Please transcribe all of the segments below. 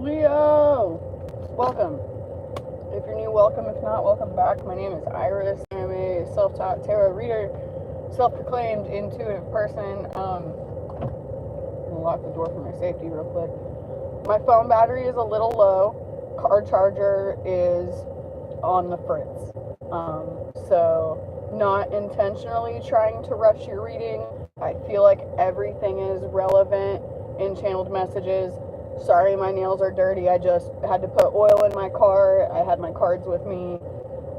Leo! Welcome. If you're new, welcome. If not, welcome back. My name is Iris. I'm a self-taught tarot reader, self-proclaimed intuitive person. I'm gonna lock the door for my safety real quick. My phone battery is a little low. Car charger is on the fritz. So not intentionally trying to rush your reading. I feel like everything is relevant in channeled messages. Sorry, my nails are dirty. I just had to put oil in my car. I had my cards with me.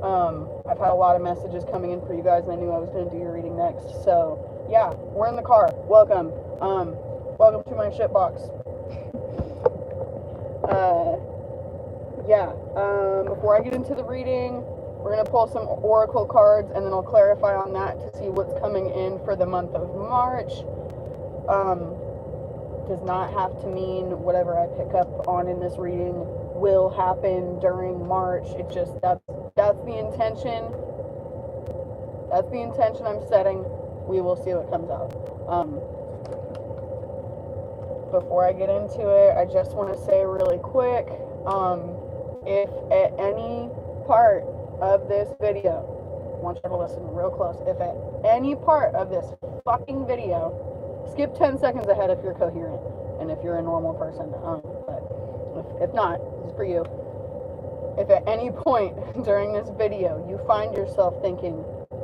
I've had a lot of messages coming in for you guys, and I knew I was going to do your reading next. So, yeah, we're in the car. Welcome. Welcome to my shitbox. Before I get into the reading, we're going to pull some oracle cards, and then I'll clarify on that to see what's coming in for the month of March. Does not have to mean whatever I pick up on in this reading will happen during March. It's just that's the intention. That's the intention I'm setting. We will see what comes out. Before I get into it, I just want to say really quick, if at any part of this video, I want you to listen real close, if at any part of this fucking video, skip 10 seconds ahead if you're coherent and if you're a normal person, but if not, this is for you. If at any point during this video you find yourself thinking,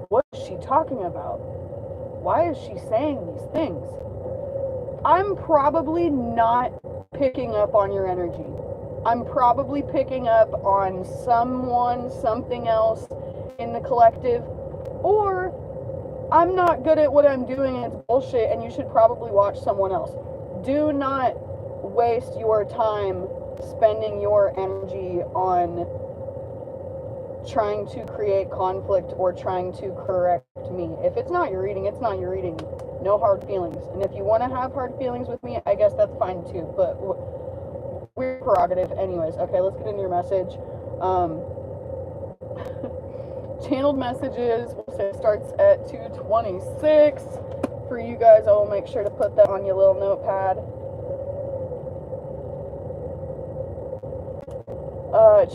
what is she talking about? Why is she saying these things? I'm probably not picking up on your energy. I'm probably picking up on someone, something else in the collective, or I'm not good at what I'm doing and it's bullshit and you should probably watch someone else. Do not waste your time spending your energy on trying to create conflict or trying to correct me. If it's not your reading, it's not your reading. No hard feelings. And if you want to have hard feelings with me, I guess that's fine too, but we're prerogative. Anyways, okay, let's get into your message. Channeled messages, we'll say it starts at 2:26. For you guys, I will make sure to put that on your little notepad.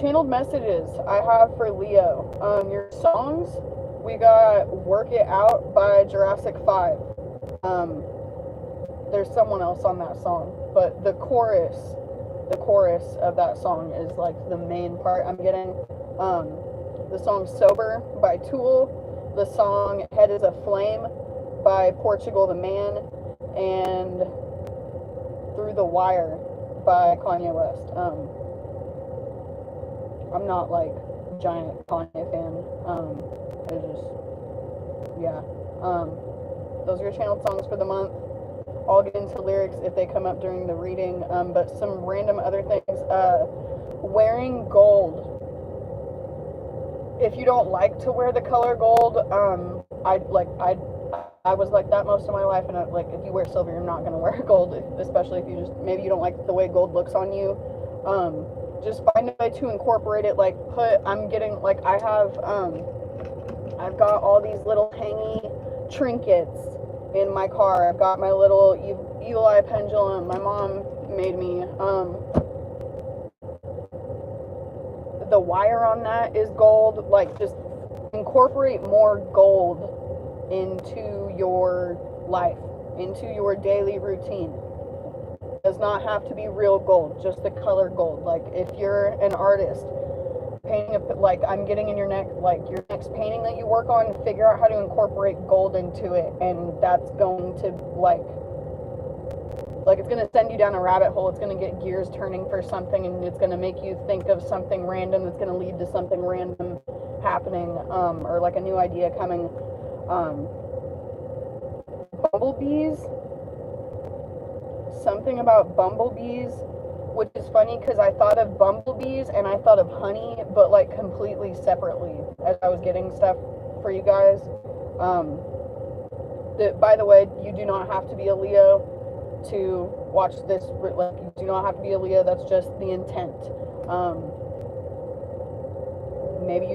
Channeled messages I have for Leo. Your songs, we got Work It Out by Jurassic 5. There's someone else on that song, but the chorus of that song is like the main part I'm getting. The song Sober by Tool, the song Head is a Flame by Portugal the Man, and Through the Wire by Kanye West. I'm not like a giant Kanye fan. Those are your channeled songs for the month. I'll get into lyrics if they come up during the reading, but some random other things. Wearing gold. If you don't like to wear the color gold, I was like that most of my life, and if you wear silver, you're not going to wear gold, especially if you maybe you don't like the way gold looks on you. Just find a way to incorporate it, I've got all these little hangy trinkets in my car. I've got my little evil eye pendulum my mom made me. The wire on that is gold. Just incorporate more gold into your life, into your daily routine. It does not have to be real gold, just the color gold. If you're an artist painting I'm getting in your your next painting that you work on, figure out how to incorporate gold into it, and that's going to it's going to send you down a rabbit hole. It's going to get gears turning for something, and it's going to make you think of something random that's going to lead to something random happening, or a new idea coming. Bumblebees. Something about bumblebees, which is funny because I thought of bumblebees and I thought of honey, but completely separately as I was getting stuff for you guys. By the way, you do not have to be a Leo to watch this. You do not have to be a Leo. That's just the intent. Maybe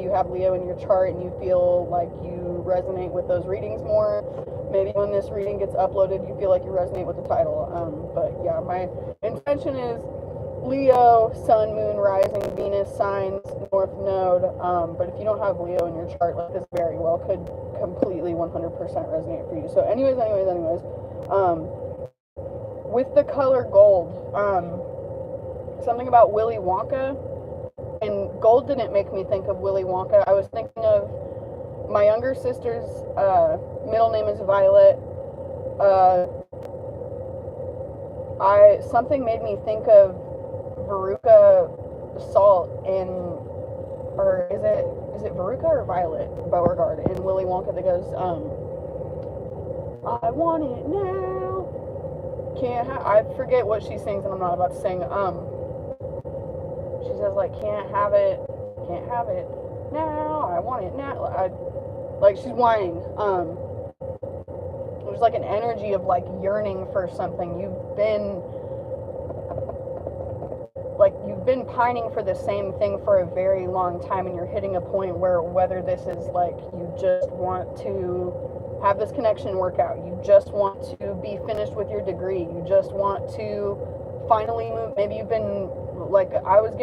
you have Leo in your chart and you feel like you resonate with those readings more. Maybe when this reading gets uploaded, you feel like you resonate with the title. But yeah, my intention is Leo, Sun, Moon, Rising, Venus, signs, North Node. But if you don't have Leo in your chart, like, this very well could completely 100% resonate for you. So anyways, with the color gold, something about Willy Wonka, and gold didn't make me think of Willy Wonka. I was thinking of my younger sister's middle name is Violet. Something made me think of Veruca Salt in, or is it Veruca or Violet Beauregard in Willy Wonka that goes, I want it now. I forget what she sings, and I'm not about to sing. She says, like, can't have it now. I want it now. Like, she's whining. There's like an energy of like yearning for something. You've been pining for the same thing for a very long time, and you're hitting a point where, whether this is like you just want to have this connection work out, you just want to be finished with your degree, you just want to finally move. Maybe you've been like, I've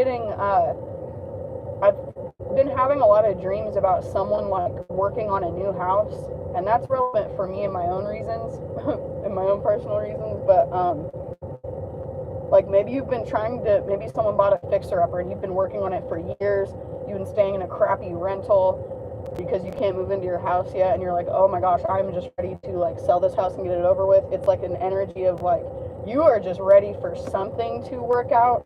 been having a lot of dreams about someone like working on a new house, and that's relevant for me and my own reasons and my own personal reasons. But like, maybe you've been maybe someone bought a fixer-upper and you've been working on it for years. You've been staying in a crappy rental because you can't move into your house yet, and you're like, oh my gosh, I'm just ready to like sell this house and get it over with. It's like an energy of like, you are just ready for something to work out.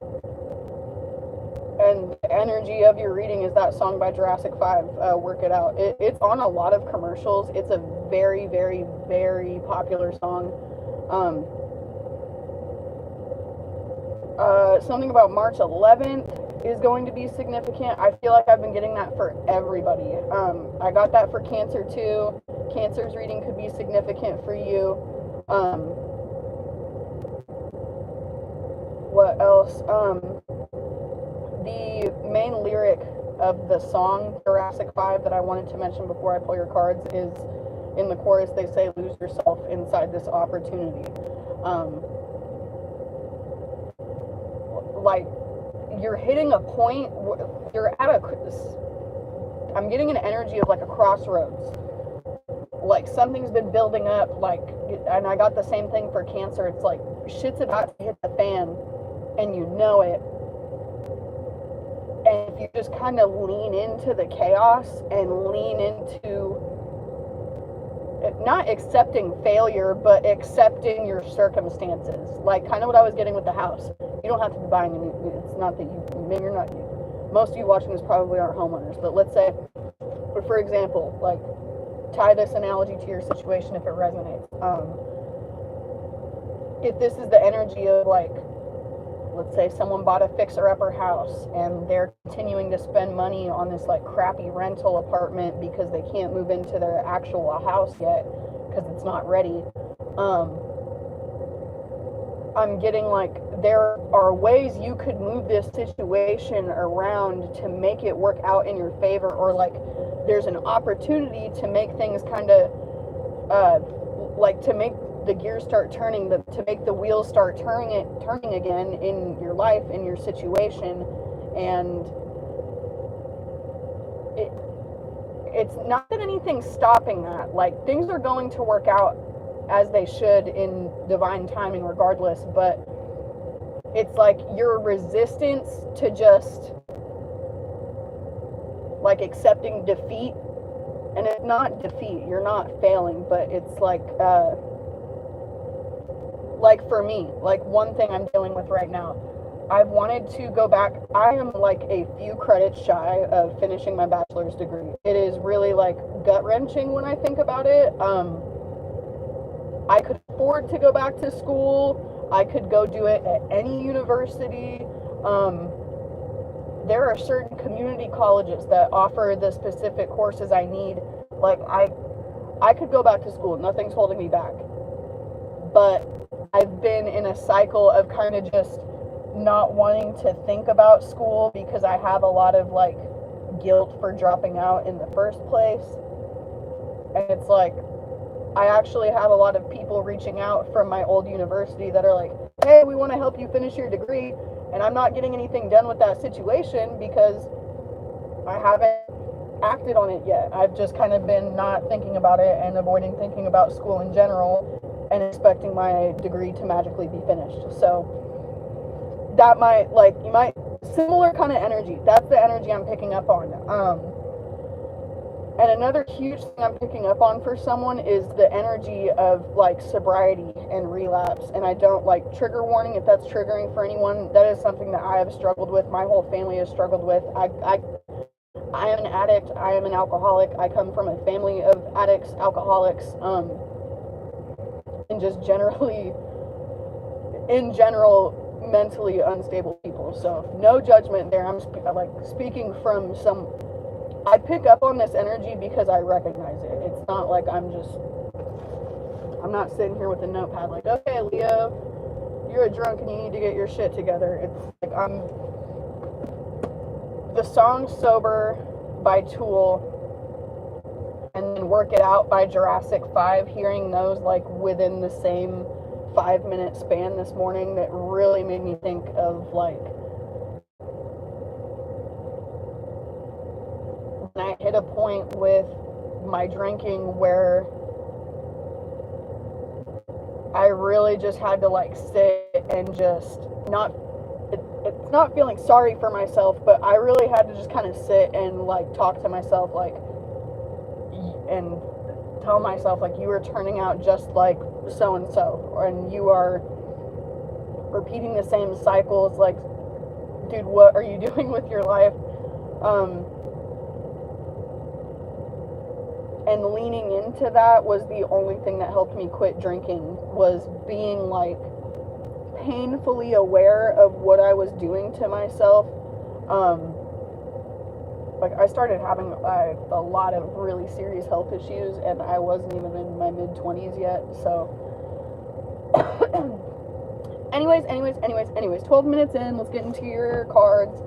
And the energy of your reading is that song by Jurassic 5, Work It Out. It's on a lot of commercials. It's a very, very, very popular song. Something about March 11th is going to be significant. I feel like I've been getting that for everybody. I got that for Cancer too. Cancer's reading could be significant for you. What else? The main lyric of the song Jurassic 5 that I wanted to mention before I pull your cards is, in the chorus they say, lose yourself inside this opportunity. Like, you're hitting a point, you're at I'm getting an energy of like a crossroads. Like, something's been building up, like, and I got the same thing for Cancer. It's like shit's about to hit the fan, and you know it. And if you just kind of lean into the chaos and lean into not accepting failure, but accepting your circumstances, like kind of what I was getting with the house. You don't have to be buying a new, it's not that maybe you're not, most of you watching this probably aren't homeowners, but let's say, for example, like, tie this analogy to your situation if it resonates. If this is the energy of, like, let's say someone bought a fixer-upper house and they're continuing to spend money on this like crappy rental apartment because they can't move into their actual house yet because it's not ready. I'm getting like, there are ways you could move this situation around to make it work out in your favor, or like there's an opportunity to make things kind of like to make the gears start turning, to make the wheels start turning again in your life, in your situation. And it's not that anything's stopping that. Like, things are going to work out as they should in divine timing regardless, but it's like your resistance to just like accepting defeat. And it's not defeat, you're not failing, but it's like for me, like, one thing I'm dealing with right now, I've wanted to go back. I am like a few credits shy of finishing my bachelor's degree. It is really like gut-wrenching when I think about it. I could afford to go back to school. I could go do it at any university. There are certain community colleges that offer the specific courses I need. Like, I could go back to school. Nothing's holding me back. But I've been in a cycle of kind of just not wanting to think about school because I have a lot of like guilt for dropping out in the first place. And it's like, I actually have a lot of people reaching out from my old university that are like, hey, we want to help you finish your degree. And I'm not getting anything done with that situation because I haven't acted on it yet. I've just kind of been not thinking about it and avoiding thinking about school in general and expecting my degree to magically be finished. So that might, like, you might, similar kind of energy. That's the energy I'm picking up on. And another huge thing I'm picking up on for someone is the energy of, like, sobriety and relapse. And I don't, like, trigger warning if that's triggering for anyone. That is something that I have struggled with. My whole family has struggled with. I am an addict. I am an alcoholic. I come from a family of addicts, alcoholics, and just generally, in general, mentally unstable people. So no judgment there. I'm speaking from some. I pick up on this energy because I recognize it. It's not like I'm not sitting here with a notepad like, okay, Leo, you're a drunk and you need to get your shit together. It's like the song Sober by Tool and then Work It Out by Jurassic 5, hearing those like within the same 5-minute span this morning, that really made me think of, like, when I hit a point with my drinking where I really just had to, like, sit and just it's not feeling sorry for myself, but I really had to just kind of sit and, like, talk to myself, like, and tell myself, like, you are turning out just like so and so, and you are repeating the same cycles. Like, dude, what are you doing with your life? And leaning into that was the only thing that helped me quit drinking, was being, like, painfully aware of what I was doing to myself. Like, I started having a lot of really serious health issues, and I wasn't even in my mid-20s yet, so. anyways, 12 minutes in, let's get into your cards.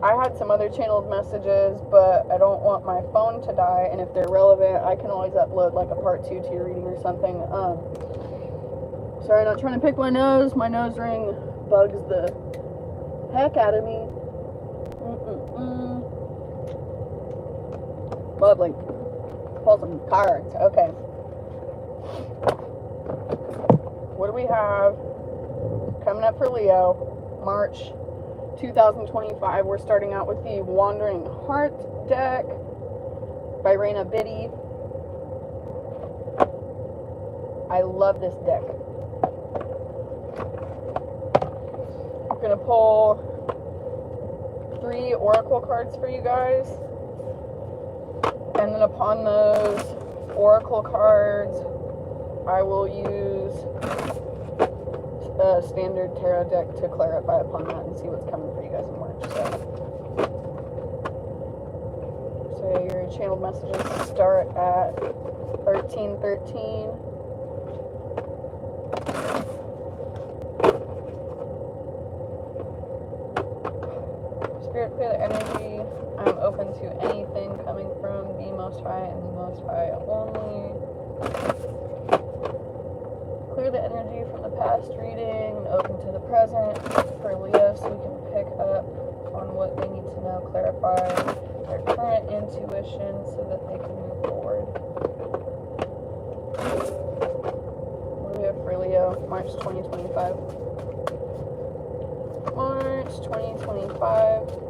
I had some other channeled messages, but I don't want my phone to die, and if they're relevant, I can always upload, like, a part 2 to your reading or something. Sorry, I'm not trying to pick my nose. My nose ring bugs the heck out of me. Lovely. Pull some cards. Okay. What do we have coming up for Leo? March 2025. We're starting out with the Wandering Heart deck by Raina Biddy. I love this deck. I'm going to pull 3 oracle cards for you guys. And then upon those oracle cards, I will use a standard tarot deck to clarify upon that and see what's coming for you guys in March. So your channeled messages start at 1313. Spirit, clear the energy. I'm open to anything coming from the Most High and the Most High only. Clear the energy from the past reading and open to the present for Leo, so we can pick up on what they need to know, clarify their current intuition so that they can move forward. What do we have for Leo? March 2025. March 2025.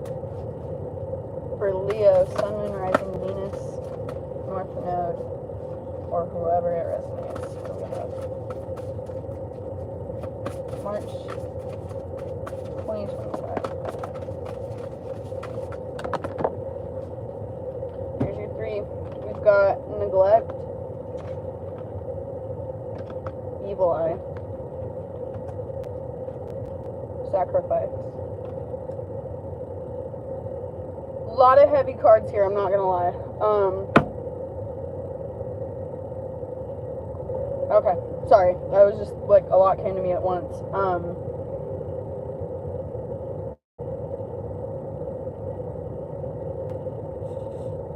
For Leo, Sun, Moon, Rising, Venus, North Node, or whoever it resonates. March 2025. Here's your 3. We've got Neglect, Evil Eye, Sacrifice. A lot of heavy cards here, I'm not gonna lie. Okay, sorry. I was just, like, a lot came to me at once.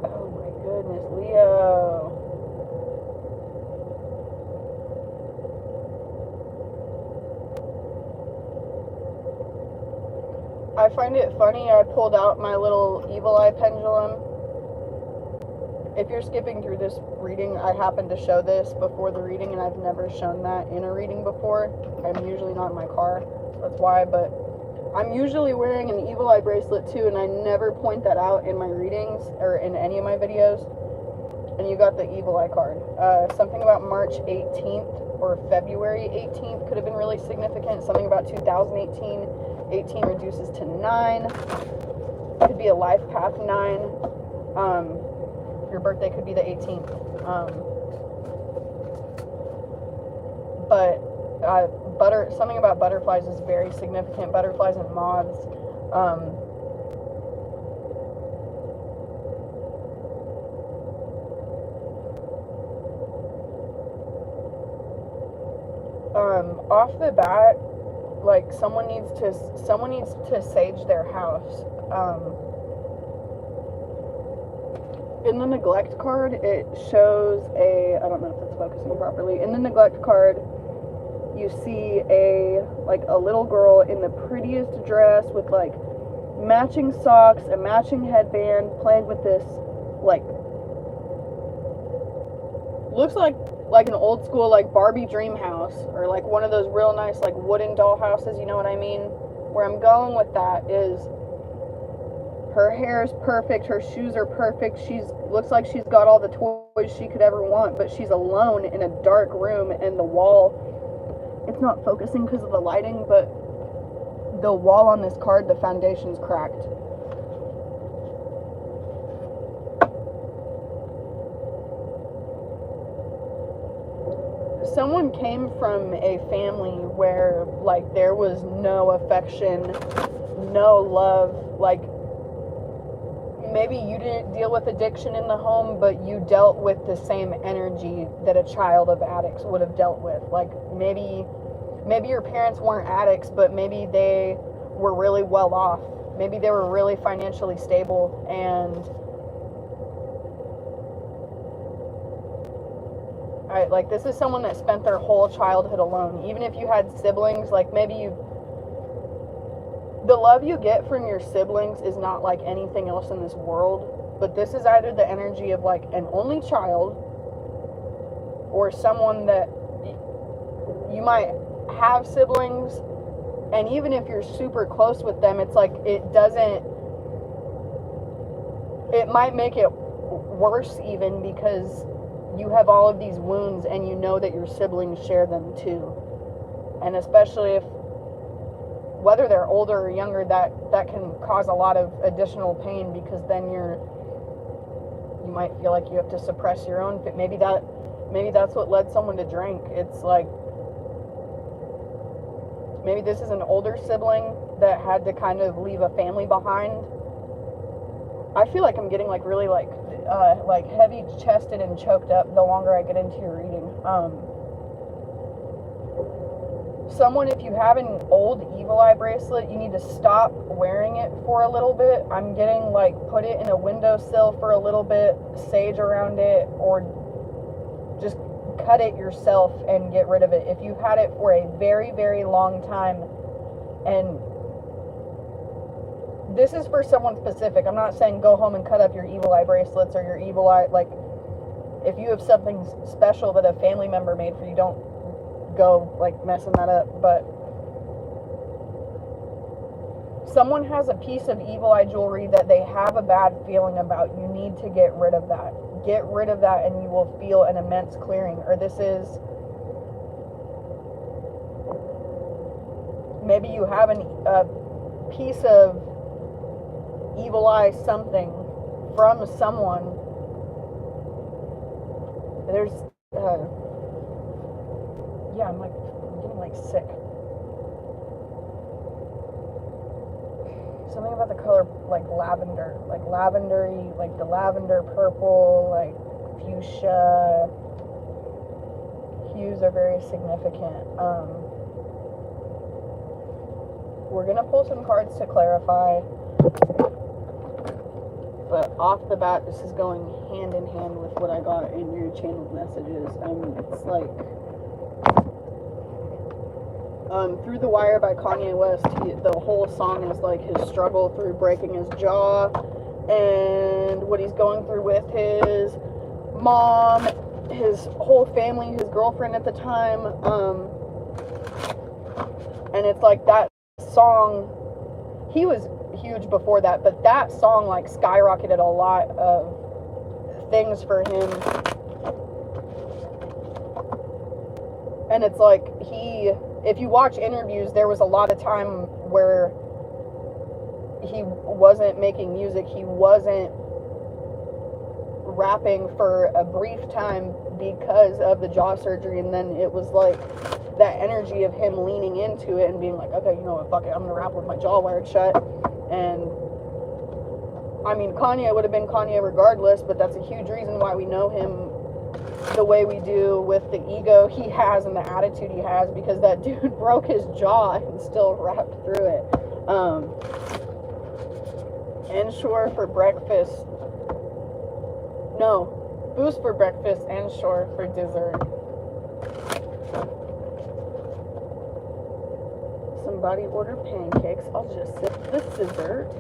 Oh my goodness, Leo. I find it funny, I pulled out my little evil eye pendulum. If you're skipping through this reading, I happen to show this before the reading, and I've never shown that in a reading before. I'm usually not in my car, so that's why, but I'm usually wearing an evil eye bracelet too, and I never point that out in my readings or in any of my videos. And you got the evil eye card. Something about March 18th or February 18th could have been really significant. Something about 2018. 18 reduces to 9. Could be a life path 9. Your birthday could be the 18th. But something about butterflies is very significant. Butterflies and moths. Off the bat, like someone needs to sage their house. In the neglect card, it shows I don't know if it's focusing properly. In the neglect card, you see a little girl in the prettiest dress with like matching socks, a matching headband, playing with this like looks like an old school like Barbie dream house, or like one of those real nice like wooden doll houses, you know what I mean? Where I'm going with that is her hair is perfect, her shoes are perfect, looks like she's got all the toys she could ever want, but she's alone in a dark room, and the wall, it's not focusing because of the lighting, but the wall on this card, the foundation's cracked. Someone came from a family where like there was no affection, no love, like maybe you didn't deal with addiction in the home, but you dealt with the same energy that a child of addicts would have dealt with. Like maybe your parents weren't addicts, but maybe they were really well off. Maybe they were really financially stable, and like this is someone that spent their whole childhood alone. Even if you had siblings, like maybe the love you get from your siblings is not like anything else in this world, but this is either the energy of like an only child, or someone that you might have siblings, and even if you're super close with them, it's like it might make it worse even, because you have all of these wounds and you know that your siblings share them too. And especially if, whether they're older or younger, that can cause a lot of additional pain, because then you might feel like you have to suppress your own. Maybe that's what led someone to drink. It's like, maybe this is an older sibling that had to kind of leave a family behind. I feel like I'm getting like really like heavy chested and choked up the longer I get into your reading. Someone, if you have an old evil eye bracelet, you need to stop wearing it for a little bit. I'm getting like put it in a windowsill for a little bit, sage around it, or just cut it yourself and get rid of it. If you've had it for a very, very long time, and this is for someone specific. I'm not saying go home and cut up your evil eye bracelets or your evil eye, like if you have something special that a family member made for you, don't go like messing that up. But someone has a piece of evil eye jewelry that they have a bad feeling about. You need to get rid of that. Get rid of that and you will feel an immense clearing. Or this is, maybe you have a piece of evil eye something from someone. There's yeah, I'm getting like sick. Something about the color like lavender, like lavendery, like the lavender purple, like fuchsia hues are very significant. We're gonna pull some cards to clarify, but off the bat, this is going hand in hand with what I got in your channeled messages. It's like Through the Wire by Kanye West, the whole song is like his struggle through breaking his jaw and what he's going through with his mom, his whole family, his girlfriend at the time. And it's like that song, he was huge before that, but that song like skyrocketed a lot of things for him. And it's like if you watch interviews, there was a lot of time where he wasn't making music, he wasn't rapping for a brief time because of the jaw surgery, and then it was like that energy of him leaning into it and being like, okay, you know what, fuck it, I'm gonna rap with my jaw wired shut. And I mean, Kanye would have been Kanye regardless, but that's a huge reason why we know him the way we do, with the ego he has and the attitude he has, because that dude broke his jaw and still rapped through it. Ensure for breakfast. No, Boost for breakfast, Ensure for dessert. Somebody order pancakes. I'll just sip this dessert.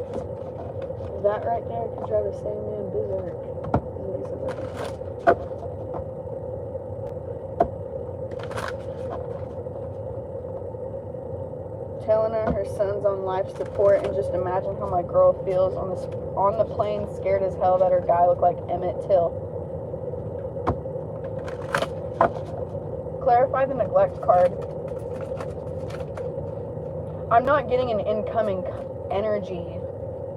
That right there could drive the same man berserk. Telling her son's on life support, and just imagine how my girl feels on the plane, scared as hell that her guy looked like Emmett Till. Clarify the neglect card. I'm not getting an incoming energy.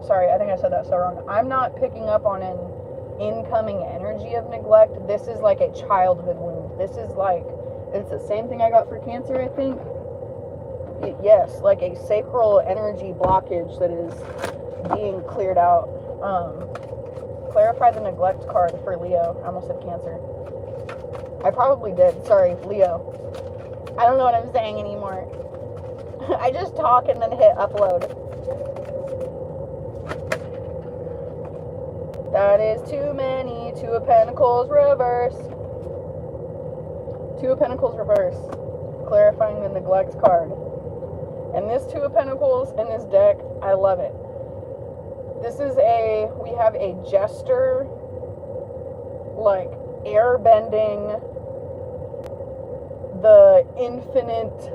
Sorry, I think I said that so wrong. I'm not picking up on an incoming energy of neglect. This is like a childhood wound. This is like, it's the same thing I got for cancer, I think. Yes, like a sacral energy blockage that is being cleared out. Clarify the neglect card for Leo. I almost said Cancer. I probably did. Sorry, Leo. I don't know what I'm saying anymore. I just talk and then hit upload. That is too many. Two of Pentacles reverse. Two of Pentacles reverse. Clarifying the neglect card. And this Two of Pentacles in this deck, I love it. This is we have a jester, like, airbending the infinite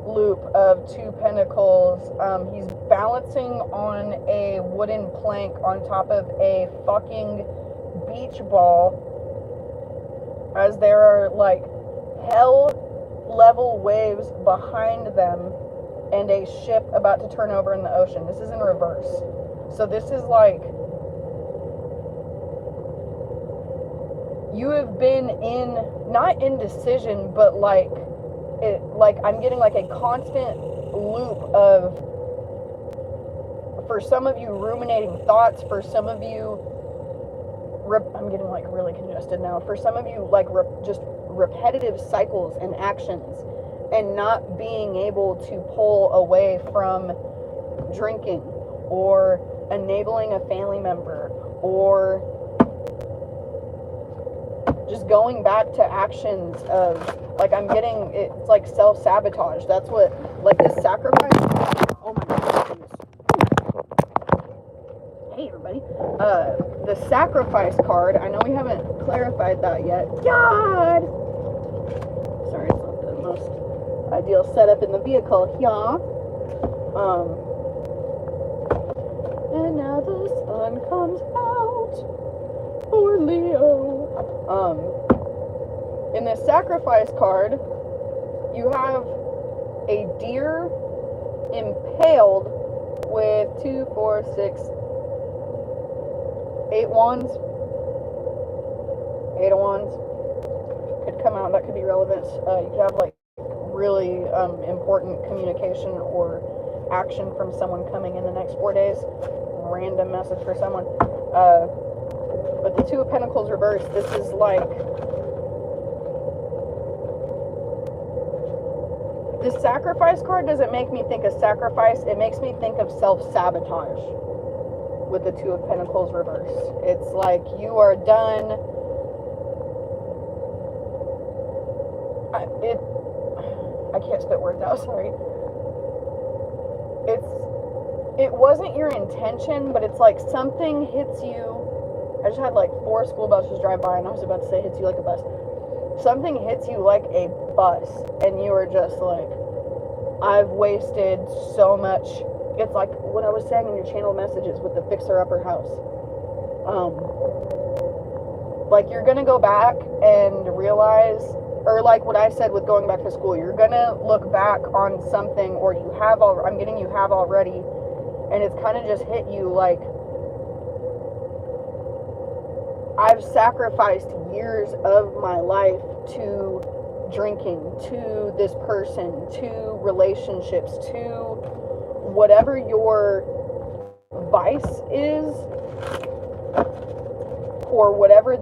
loop of Two Pentacles. He's balancing on a wooden plank on top of a fucking beach ball, as there are, like, hell level waves behind them and a ship about to turn over in the ocean. This is in reverse. So this is like, you have been in, not indecision, but like, I'm getting like a constant loop of, for some of you, ruminating thoughts. For some of you, I'm getting like really congested now. For some of you, like just repetitive cycles and actions, and not being able to pull away from drinking or enabling a family member, or just going back to actions of, like, I'm getting, it's like self-sabotage. That's what, like, this sacrifice, oh my goodness. Hey everybody. The sacrifice card, I know we haven't clarified that yet. God! Sorry, it's not the most ideal setup in the vehicle, yeah. And now the sun comes out for Leo. In the sacrifice card, you have a deer impaled with 2, 4, 6, 8 wands. 8 of wands could come out. That could be relevant. You could have like really important communication or action from someone coming in the next 4 days. Random message for someone. But the Two of Pentacles reverse, this is like, the sacrifice card doesn't make me think of sacrifice, it makes me think of self-sabotage with the Two of Pentacles reverse. It's like you are done. I can't spit words out, sorry. It wasn't your intention, but it's like something hits you. I just had like 4 school buses drive by, and I was about to say hits you like a bus. Something hits you like a bus, and you are just like, I've wasted so much. It's like what I was saying in your channel messages with the Fixer Upper House. Like, you're gonna go back and realize, or like what I said with going back to school, you're gonna look back on something, or you have already, and it's kind of just hit you like, I've sacrificed years of my life to drinking, to this person, to relationships, to whatever your vice is, or whoever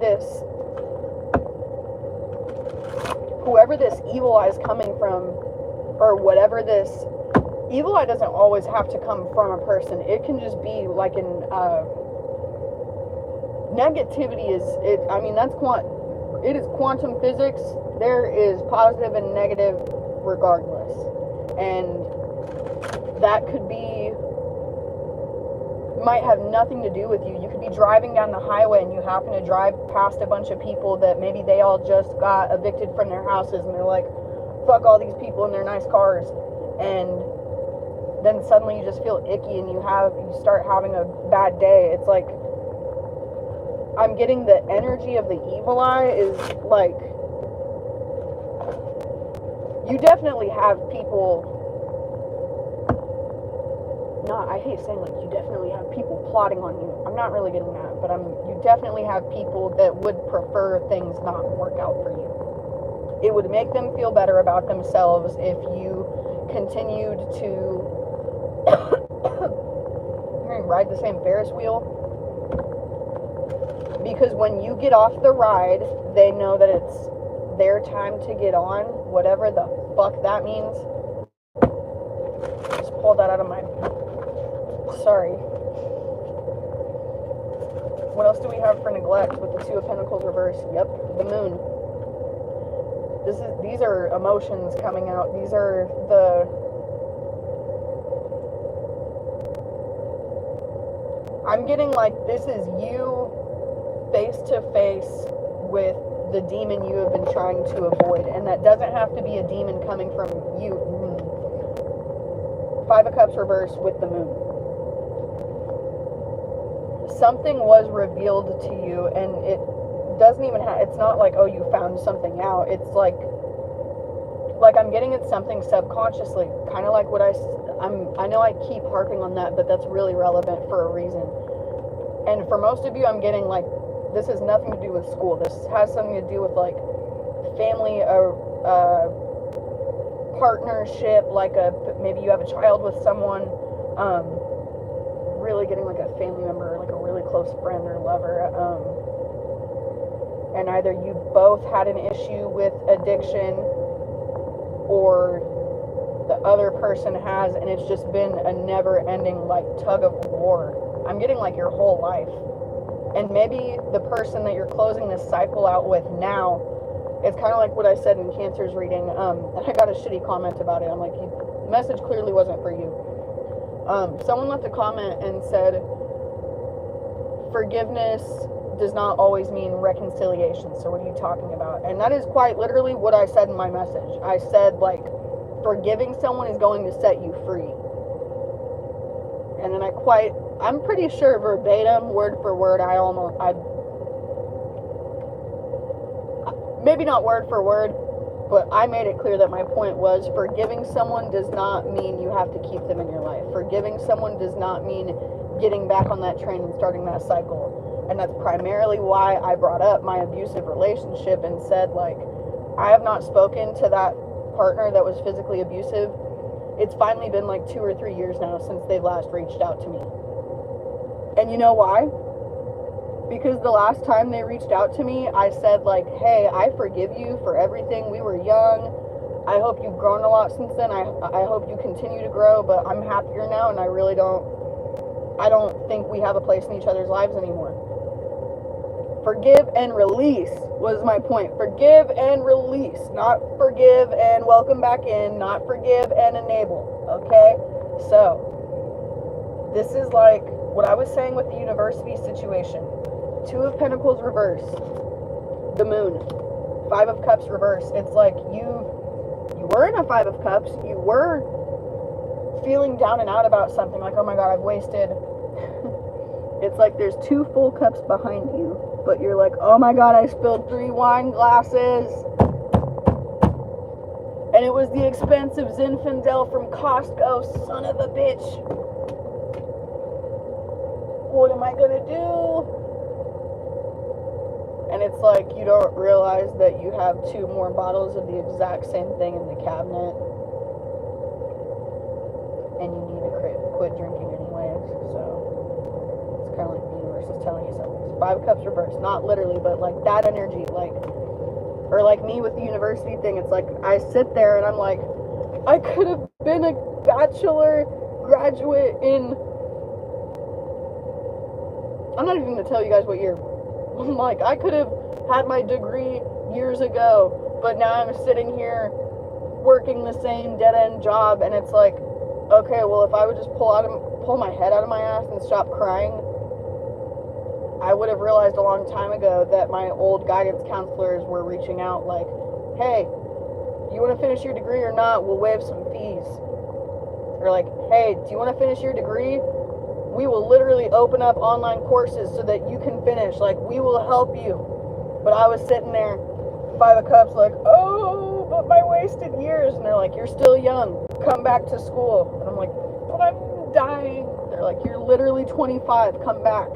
this evil eye is coming from, or whatever this evil eye doesn't always have to come from a person. It can just be like an negativity is it. I mean, it is quantum physics. There is positive and negative regardless, and that could be, might have nothing to do with you. You could be driving down the highway and you happen to drive past a bunch of people that maybe they all just got evicted from their houses, and they're like, fuck all these people in their nice cars, and then suddenly you just feel icky and you start having a bad day. It's like, I'm getting the energy of the evil eye is like, you definitely have people, I hate saying like you definitely have people plotting on you. I'm not really getting that, but you definitely have people that would prefer things not work out for you. It would make them feel better about themselves if you continued to ride the same Ferris wheel. Because when you get off the ride, they know that it's their time to get on, whatever the fuck that means. Just pulled that out of my... Sorry. What else do we have for neglect with the 2 of Pentacles reversed? Yep, the moon. These are emotions coming out. These are I'm getting like this is you face to face with the demon you have been trying to avoid, and that doesn't have to be a demon coming from you. 5 of Cups reversed with the moon. Something was revealed to you, and it doesn't even it's not like, oh, you found something out. It's like I'm getting it's something subconsciously, kind of like what I know I keep harping on that, but that's really relevant for a reason. And for most of you, I'm getting like, this has nothing to do with school. This has something to do with like family, partnership, like maybe you have a child with someone, really getting like a family member, like a really close friend or lover, and either you both had an issue with addiction, or the other person has, and it's just been a never-ending like tug of war. I'm getting like your whole life. And maybe the person that you're closing this cycle out with now, it's kind of like what I said in Cancer's reading, and I got a shitty comment about it. I'm like, the message clearly wasn't for you. Someone left a comment and said, forgiveness does not always mean reconciliation, so what are you talking about? And that is quite literally what I said in my message. I said, like, forgiving someone is going to set you free. And then I'm pretty sure verbatim, word for word, maybe not word for word, but I made it clear that my point was, forgiving someone does not mean you have to keep them in your life. Forgiving someone does not mean getting back on that train and starting that cycle. And that's primarily why I brought up my abusive relationship and said, like, I have not spoken to that partner that was physically abusive. It's finally been like 2 or 3 years now since they've last reached out to me. And you know why? Because the last time they reached out to me, I said, like, hey, I forgive you for everything. We were young. I hope you've grown a lot since then. I hope you continue to grow, but I'm happier now, and I don't think we have a place in each other's lives anymore. Forgive and release was my point. Forgive and release, not forgive and welcome back in, not forgive and enable, okay? So, this is like what I was saying with the university situation. 2 of Pentacles reverse, the moon. 5 of Cups reverse. It's like you were in a 5 of Cups, you were feeling down and out about something, like, oh my god, I've wasted. It's like there's 2 full cups behind you, but you're like, oh my god, I spilled 3 wine glasses. And it was the expensive Zinfandel from Costco, son of a bitch. What am I gonna do? And it's like you don't realize that you have 2 more bottles of the exact same thing in the cabinet. And you need to quit drinking anyways, so it's kind of like the universe is telling you something. So 5 cups reversed, not literally, but like that energy, like, or like me with the university thing, it's like I sit there and I'm like, I could have been a bachelor graduate in, I'm not even going to tell you guys what year. I'm like, I could have had my degree years ago, but now I'm sitting here working the same dead-end job, and it's like, okay, well, if I would just pull my head out of my ass and stop crying, I would have realized a long time ago that my old guidance counselors were reaching out like, hey, you want to finish your degree or not? We'll waive some fees. Or like, hey, do you want to finish your degree? We will literally open up online courses so that you can finish. Like, we will help you. But I was sitting there, 5 of Cups, like, oh, but my wasted years. And they're like, you're still young. Come back to school. And I'm like, but I'm dying. They're like, you're literally 25. Come back.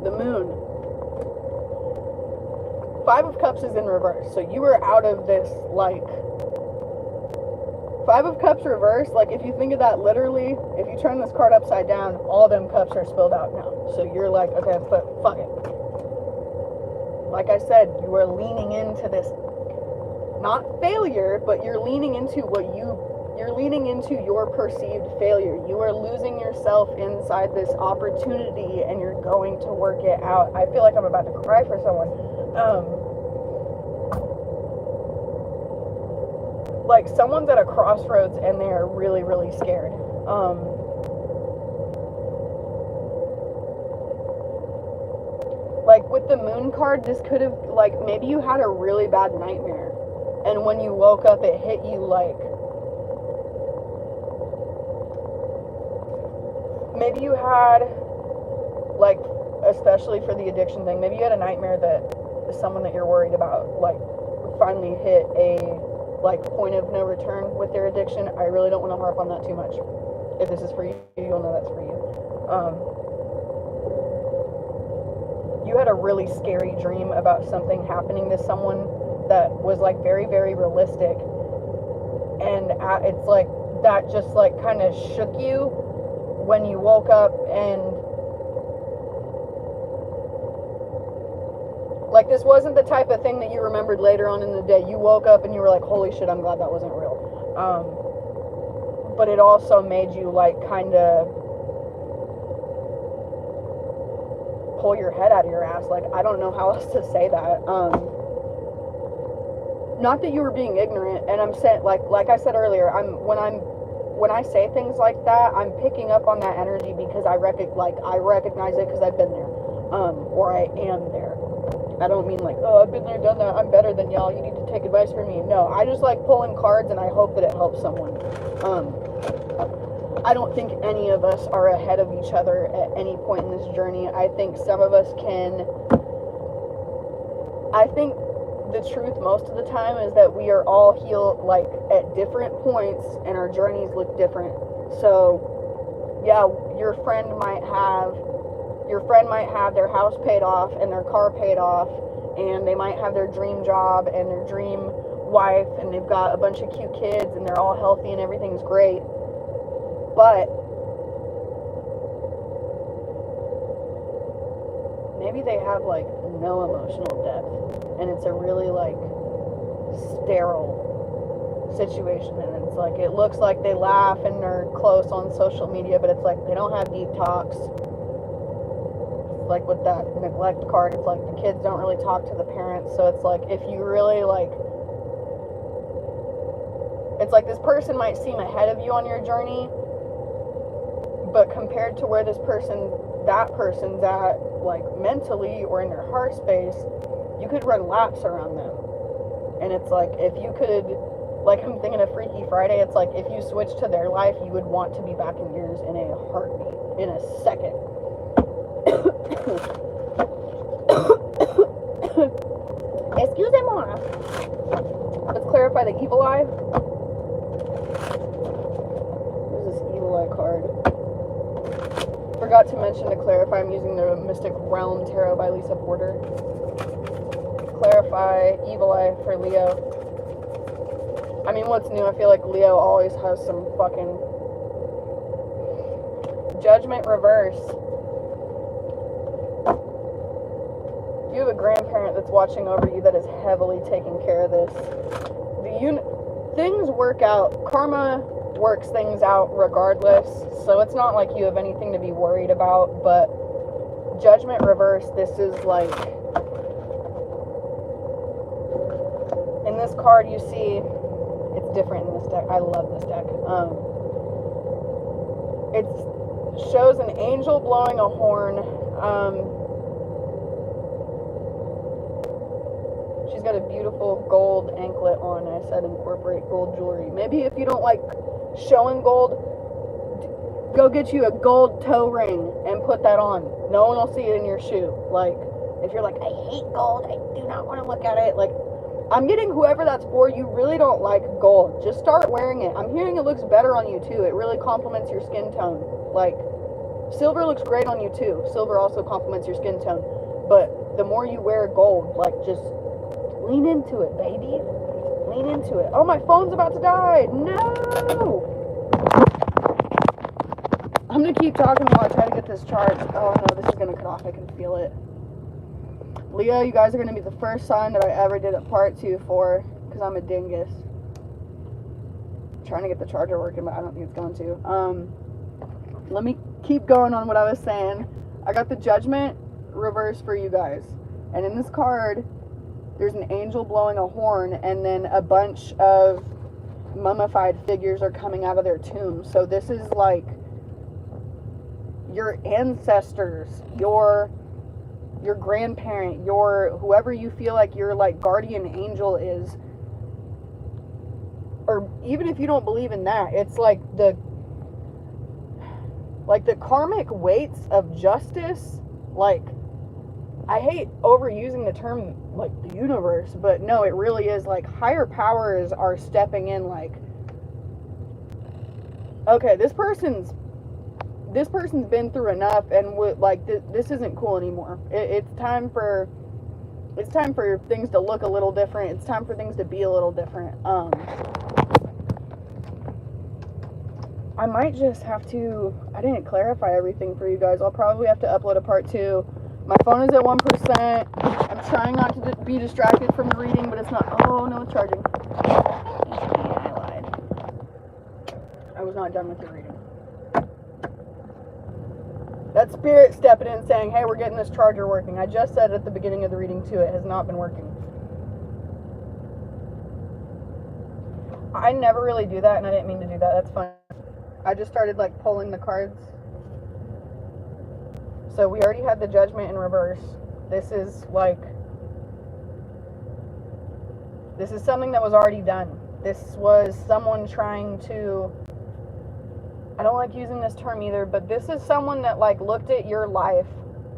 The moon. 5 of Cups is in reverse. So you were out of this, like, 5 of Cups reverse, like, if you think of that literally, if you turn this card upside down, all them cups are spilled out now. So you're like, okay, fuck it. Like I said, you are leaning into this, not failure, but you're leaning into you're leaning into your perceived failure. You are losing yourself inside this opportunity, and you're going to work it out. I feel like I'm about to cry for someone. Like, someone's at a crossroads and they are really, really scared. Like, with the moon card, this could have, like, maybe you had a really bad nightmare, and when you woke up, it hit you like, maybe you had, like, especially for the addiction thing, maybe you had a nightmare that someone that you're worried about, like, finally hit a, like, point of no return with their addiction. I really don't want to harp on that too much. If this is for you, you'll know that's for you. You had a really scary dream about something happening to someone that was, like, very, very realistic. And it's like, that just, like, kind of shook you when you woke up, and like, this wasn't the type of thing that you remembered later on in the day. You woke up and you were like, holy shit, I'm glad that wasn't real. But it also made you, like, kind of pull your head out of your ass. Like, I don't know how else to say that. Not that you were being ignorant, and I'm saying, like I said earlier, when I say things like that, I'm picking up on that energy because I recognize it because I've been there, or I am there. I don't mean like, oh, I've been there, done that, I'm better than y'all, you need to take advice from me. No, I just like pulling cards, and I hope that it helps someone. I don't think any of us are ahead of each other at any point in this journey. I think some of us I think the truth most of the time is that we are all healed, like, at different points, and our journeys look different. So, yeah, your friend might have their house paid off and their car paid off, and they might have their dream job and their dream wife, and they've got a bunch of cute kids, and they're all healthy and everything's great. But maybe they have, like, no emotional depth, and it's a really, like, sterile situation, and it's like, it looks like they laugh and they're close on social media, but it's like they don't have deep talks. like with that neglect card, it's like the kids don't really talk to the parents, so it's like if you really like, it's like this person might seem ahead of you on your journey, but compared to where that person's at, like mentally or in their heart space, you could run laps around them. And it's like, if you could, like I'm thinking of Freaky Friday, it's like if you switch to their life, you would want to be back in yours in a heartbeat, in a second. Excusez-moi. Let's clarify the evil eye. There's this evil eye card. Forgot to mention to clarify, I'm using the Mystic Realm Tarot by Lisa Porter. Clarify evil eye for Leo. I mean, what's new? I feel like Leo always has some fucking Judgment reverse. You have a grandparent that's watching over you that is heavily taking care of this. Things work out. Karma works things out regardless, so it's not like you have anything to be worried about, but Judgment reverse, this is like, in this card you see, it's different in this deck. I love this deck. It shows an angel blowing a horn. She's got a beautiful gold anklet on. I said incorporate gold jewelry. Maybe if you don't like showing gold, go get you a gold toe ring and put that on. No one will see it in your shoe. Like, if you're like, I hate gold, I do not want to look at it. Like, I'm getting whoever that's for, you really don't like gold. Just start wearing it. I'm hearing it looks better on you too. It really complements your skin tone. Like, silver looks great on you too. Silver also complements your skin tone. But the more you wear gold, like, just lean into it, baby. Lean into it. Oh, my phone's about to die. No! I'm going to keep talking while I try to get this charged. Oh, no, this is going to cut off. I can feel it. Leo, you guys are going to be the first sign that I ever did a part 2 for, because I'm a dingus. I'm trying to get the charger working, but I don't think it's going to. Let me keep going on what I was saying. I got the Judgment reverse for you guys. And in this card, there's an angel blowing a horn, and then a bunch of mummified figures are coming out of their tombs. So this is like your ancestors, your grandparent, your whoever you feel like your like guardian angel is, or even if you don't believe in that, it's like the karmic weights of justice. Like, I hate overusing the term like the universe, but no, it really is like higher powers are stepping in. Like, okay, this person's been through enough, and like this isn't cool anymore. It's time for things to look a little different. It's time for things to be a little different. I might just have to, I didn't clarify everything for you guys. I'll probably have to upload a part 2. My phone is at 1%. I'm trying not to be distracted from the reading, but it's not. Oh, no, it's charging. I lied. I was not done with your reading. That spirit stepping in saying, hey, we're getting this charger working. I just said at the beginning of the reading, too, it has not been working. I never really do that, and I didn't mean to do that. That's fine. I just started, like, pulling the cards. So we already had the Judgment in reverse. This is, like, this is something that was already done. This was someone trying to, I don't like using this term either, but this is someone that, like, looked at your life.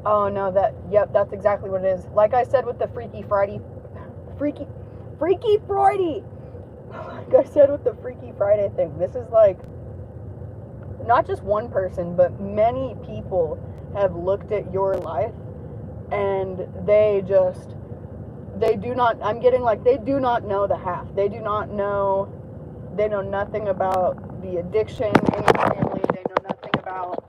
Oh, no, yep, that's exactly what it is. Like I said with the Freaky Friday. Like I said with the Freaky Friday thing, this is, like, not just one person, but many people have looked at your life, and they do not, I'm getting, like, they do not know the half. They know nothing about the addiction in your family. They know nothing about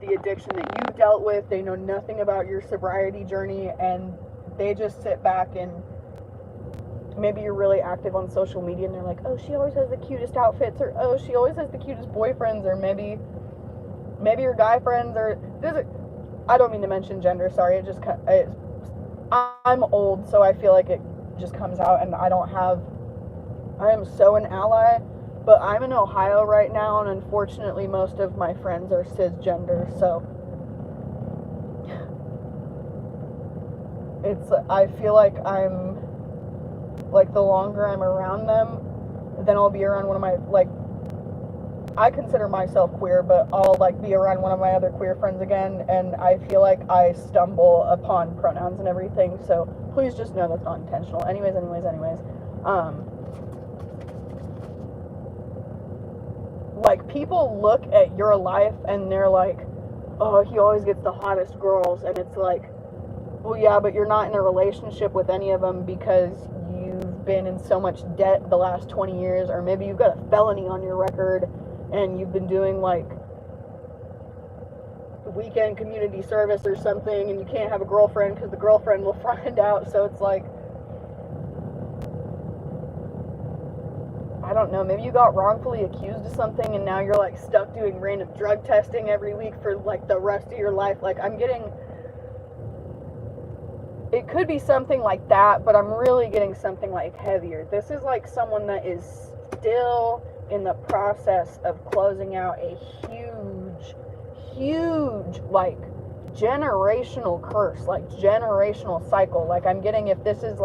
the addiction that you dealt with. They know nothing about your sobriety journey, and they just sit back, and maybe you're really active on social media, and they're like, oh, she always has the cutest outfits, or oh, she always has the cutest boyfriends, or maybe your guy friends, or I don't mean to mention gender, sorry, I'm old, so I feel like it just comes out, and I am so an ally, but I'm in Ohio right now, and unfortunately most of my friends are cisgender, so I feel like the longer I'm around them, then I'll be around one of my, I consider myself queer, but I'll, be around one of my other queer friends again, and I feel like I stumble upon pronouns and everything, so please just know that's not intentional. Anyways, people look at your life, and they're like, oh, he always gets the hottest girls, and it's like, well, yeah, but you're not in a relationship with any of them because you've been in so much debt the last 20 years, or maybe you've got a felony on your record, and you've been doing, weekend community service or something, and you can't have a girlfriend because the girlfriend will find out, so it's like, I don't know, maybe you got wrongfully accused of something, and now you're, stuck doing random drug testing every week for, the rest of your life. It could be something like that, but I'm really getting something, heavier. This is, someone that is still in the process of closing out a huge, generational curse, generational cycle. I'm getting, if this is,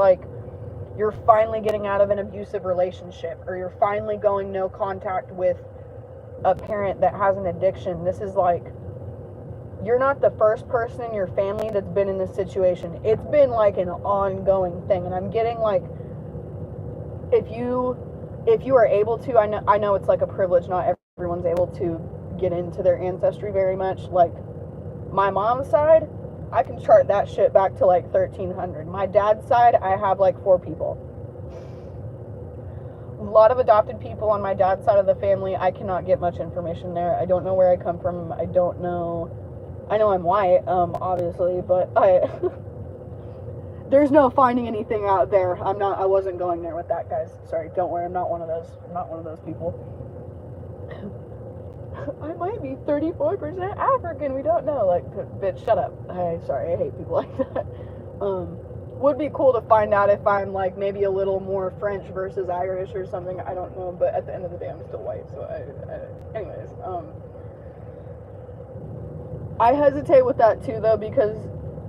you're finally getting out of an abusive relationship, or you're finally going no contact with a parent that has an addiction. This is you're not the first person in your family that's been in this situation. It's been an ongoing thing, and I'm getting if you are able to, I know it's a privilege, not everyone's able to get into their ancestry very much. My mom's side, I can chart that shit back to 1300. My dad's side, I have 4 people. A lot of adopted people on my dad's side of the family. I cannot get much information there. I don't know where I come from. I know I'm white, obviously, but there's no finding anything out there. I wasn't going there with that, guys. Sorry, don't worry, I'm not one of those people. I might be 34% African, we don't know. Bitch, shut up. Sorry, I hate people like that. Would be cool to find out if I'm maybe a little more French versus Irish or something. I don't know, but at the end of the day, I'm still white. So anyways, I hesitate with that too, though, because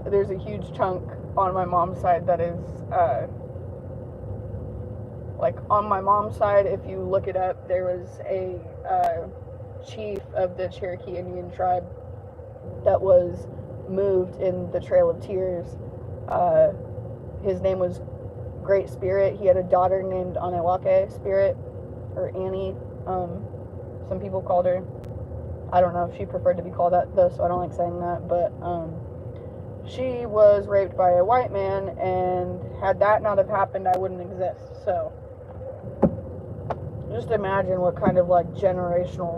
there's a huge chunk on my mom's side that is on my mom's side. If you look it up, there was a chief of the Cherokee Indian tribe that was moved in the Trail of Tears. His name was Great Spirit. He had a daughter named Anewake Spirit, or Annie. Some people called her. I don't know if she preferred to be called that, though, so I don't like saying that, but she was raped by a white man, and had that not have happened, I wouldn't exist. So just imagine what kind of generational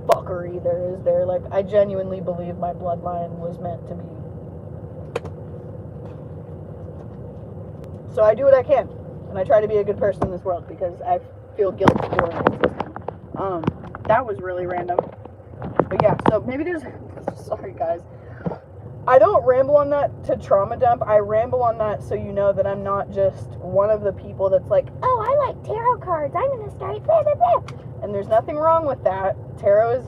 fuckery there is there. I genuinely believe my bloodline was meant to be. So I do what I can, and I try to be a good person in this world because I feel guilty for it. That was really random. But yeah, so maybe there's, sorry guys, I don't ramble on that to trauma dump. I ramble on that so you know that I'm not just one of the people that's oh, I like tarot cards, I'm gonna start blah, blah, blah. And there's nothing wrong with that. Tarot is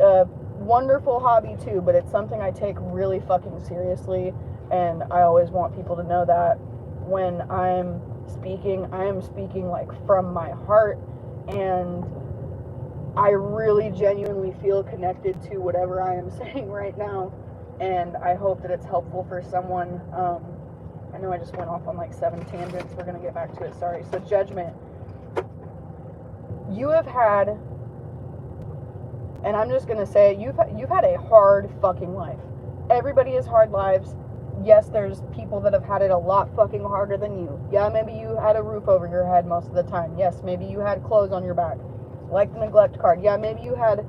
a wonderful hobby too, but it's something I take really fucking seriously, and I always want people to know that when I'm speaking, I am speaking from my heart, and I really genuinely feel connected to whatever I am saying right now, and I hope that it's helpful for someone. I know I just went off on 7 tangents. We're going to get back to it. Sorry. So judgment. You have had, and I'm just going to say, you've had a hard fucking life. Everybody has hard lives. Yes, there's people that have had it a lot fucking harder than you. Yeah, maybe you had a roof over your head most of the time. Yes, maybe you had clothes on your back, like the neglect card. Yeah, maybe you had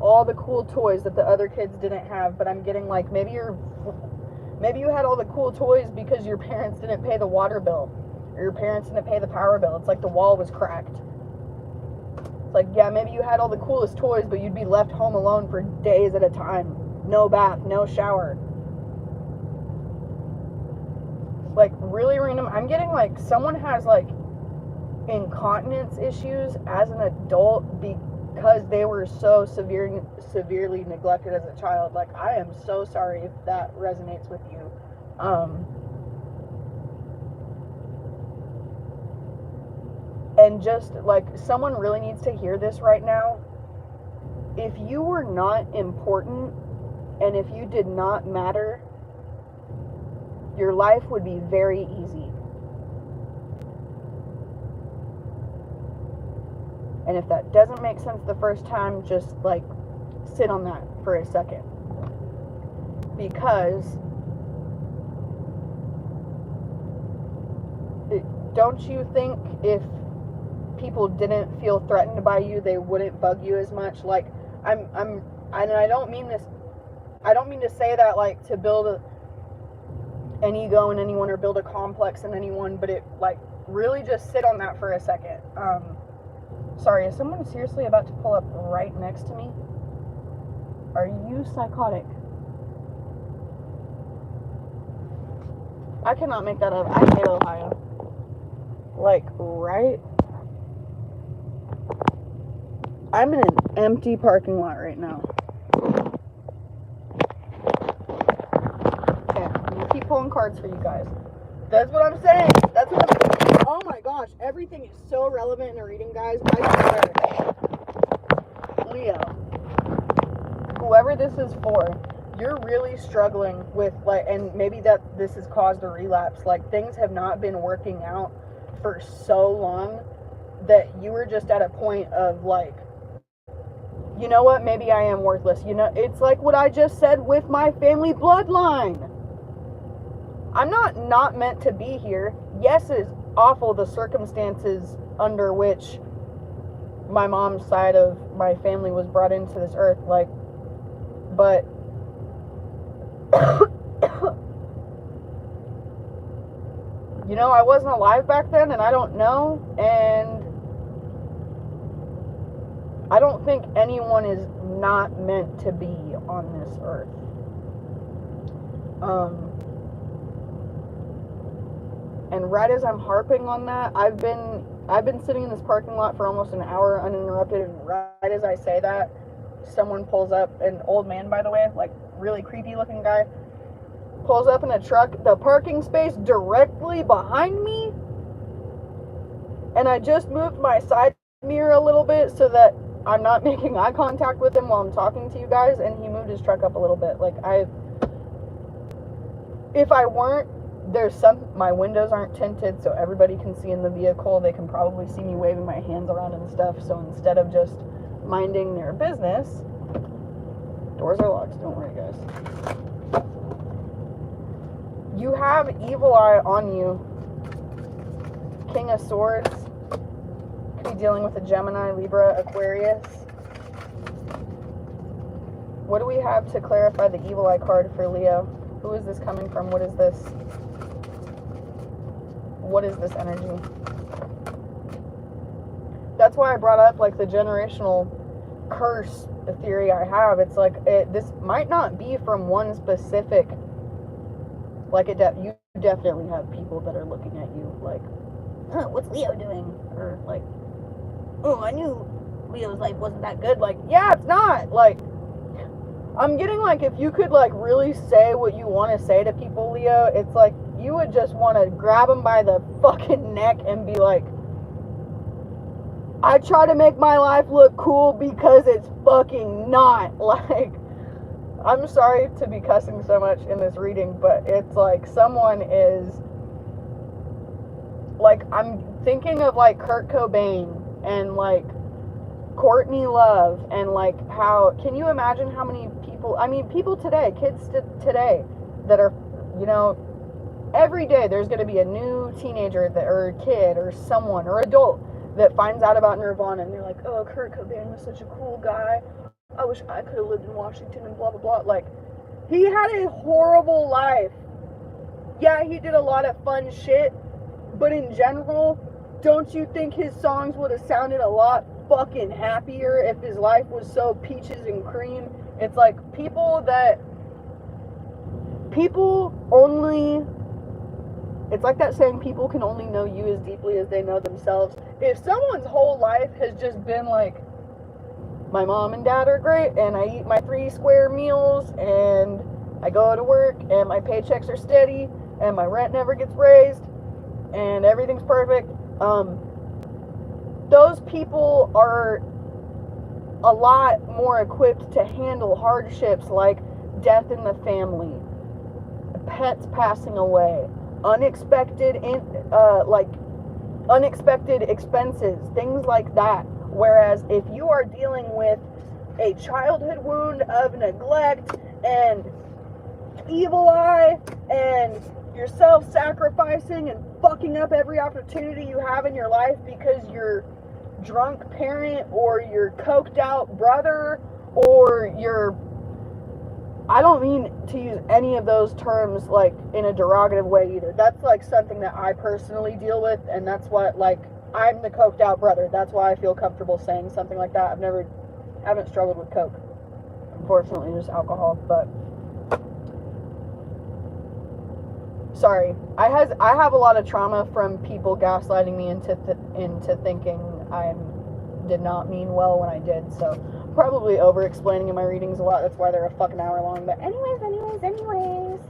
all the cool toys that the other kids didn't have, but I'm getting maybe you had all the cool toys because your parents didn't pay the water bill, or your parents didn't pay the power bill. It's the wall was cracked. It's yeah, maybe you had all the coolest toys, but you'd be left home alone for days at a time. no bath, no shower. Like, really random. I'm getting, like, someone has, like, incontinence issues as an adult because they were so severely neglected as a child. Like, I am so sorry if that resonates with you. And just, like, someone really needs to hear this right now. If you were not important and if you did not matter, your life would be very easy. And if that doesn't make sense the first time, just, like, sit on that for a second. Because don't you think if people didn't feel threatened by you, they wouldn't bug you as much? Like, and I don't mean to say that, like, to build an ego in anyone or build a complex in anyone, but it, like, really just sit on that for a second. Sorry, is someone seriously about to pull up right next to me? Are you psychotic? I cannot make that up. I hate Ohio. Like, right? I'm in an empty parking lot right now. Okay, I'm gonna keep pulling cards for you guys. That's what I'm saying. That's what I'm saying. Oh my gosh, everything is so relevant in a reading, guys. I swear. Leo, whoever this is for, you're really struggling with, like, and maybe that this has caused a relapse. Like, things have not been working out for so long that you were just at a point of, like, you know what, maybe I am worthless. You know, it's like what I just said with my family bloodline. I'm not meant to be here. Yes, it's awful the circumstances under which my mom's side of my family was brought into this earth, like, but you know, I wasn't alive back then, and I don't know, and I don't think anyone is not meant to be on this earth. And right as I'm harping on that, I've been sitting in this parking lot for almost an hour uninterrupted, and right as I say that, someone pulls up, an old man, by the way, like, really creepy looking guy, pulls up in a truck, the parking space directly behind me, and I just moved my side mirror a little bit so that I'm not making eye contact with him while I'm talking to you guys, and he moved his truck up a little bit. Like, if I weren't, my windows aren't tinted, so everybody can see in the vehicle. They can probably see me waving my hands around and stuff, so instead of just minding their business, doors are locked, don't worry, guys. You have evil eye on you. King of Swords. Could be dealing with a Gemini, Libra, Aquarius. What do we have to clarify the evil eye card for Leo? Who is this coming from? What is this? What is this energy? That's why I brought up, like, the generational curse, the theory I have. It's like, this might not be from one specific, like, you definitely have people that are looking at you like, huh, what's Leo doing? Or like, oh, I knew Leo's life wasn't that good. Like, yeah, it's not. Like, I'm getting, like, if you could, like, really say what you want to say to people, Leo, it's like you would just want to grab them by the fucking neck and be like, I try to make my life look cool because it's fucking not. Like, I'm sorry to be cussing so much in this reading, but it's like someone is, like, I'm thinking of, like, Kurt Cobain and, like, Courtney Love, and, like, how, can you imagine how many people, I mean, people today, kids today that are, you know, every day there's going to be a new teenager that, or kid or someone or adult that finds out about Nirvana, and they're like, oh, Kurt Cobain was such a cool guy. I wish I could have lived in Washington and blah, blah, blah. Like, he had a horrible life. Yeah, he did a lot of fun shit, but in general, don't you think his songs would have sounded a lot fucking happier if his life was so peaches and cream It's like people only, it's like that saying, people can only know you as deeply as they know themselves. If someone's whole life has just been like, my mom and dad are great, and I eat my 3 square meals, and I go to work, and my paychecks are steady, and my rent never gets raised, and everything's perfect, those people are a lot more equipped to handle hardships like death in the family, pets passing away, unexpected expenses, things like that. Whereas if you are dealing with a childhood wound of neglect and evil eye, and you're self-sacrificing and fucking up every opportunity you have in your life because your drunk parent or your coked out brother or your, I don't mean to use any of those terms like in a derogative way either. That's like something that I personally deal with, and that's what, like, I'm the coked out brother. That's why I feel comfortable saying something like that. Haven't struggled with coke. Unfortunately, just alcohol, but sorry. I have a lot of trauma from people gaslighting me into thinking I did not mean well when I did, so probably over explaining in my readings a lot. That's why they're a fucking hour long. But anyways.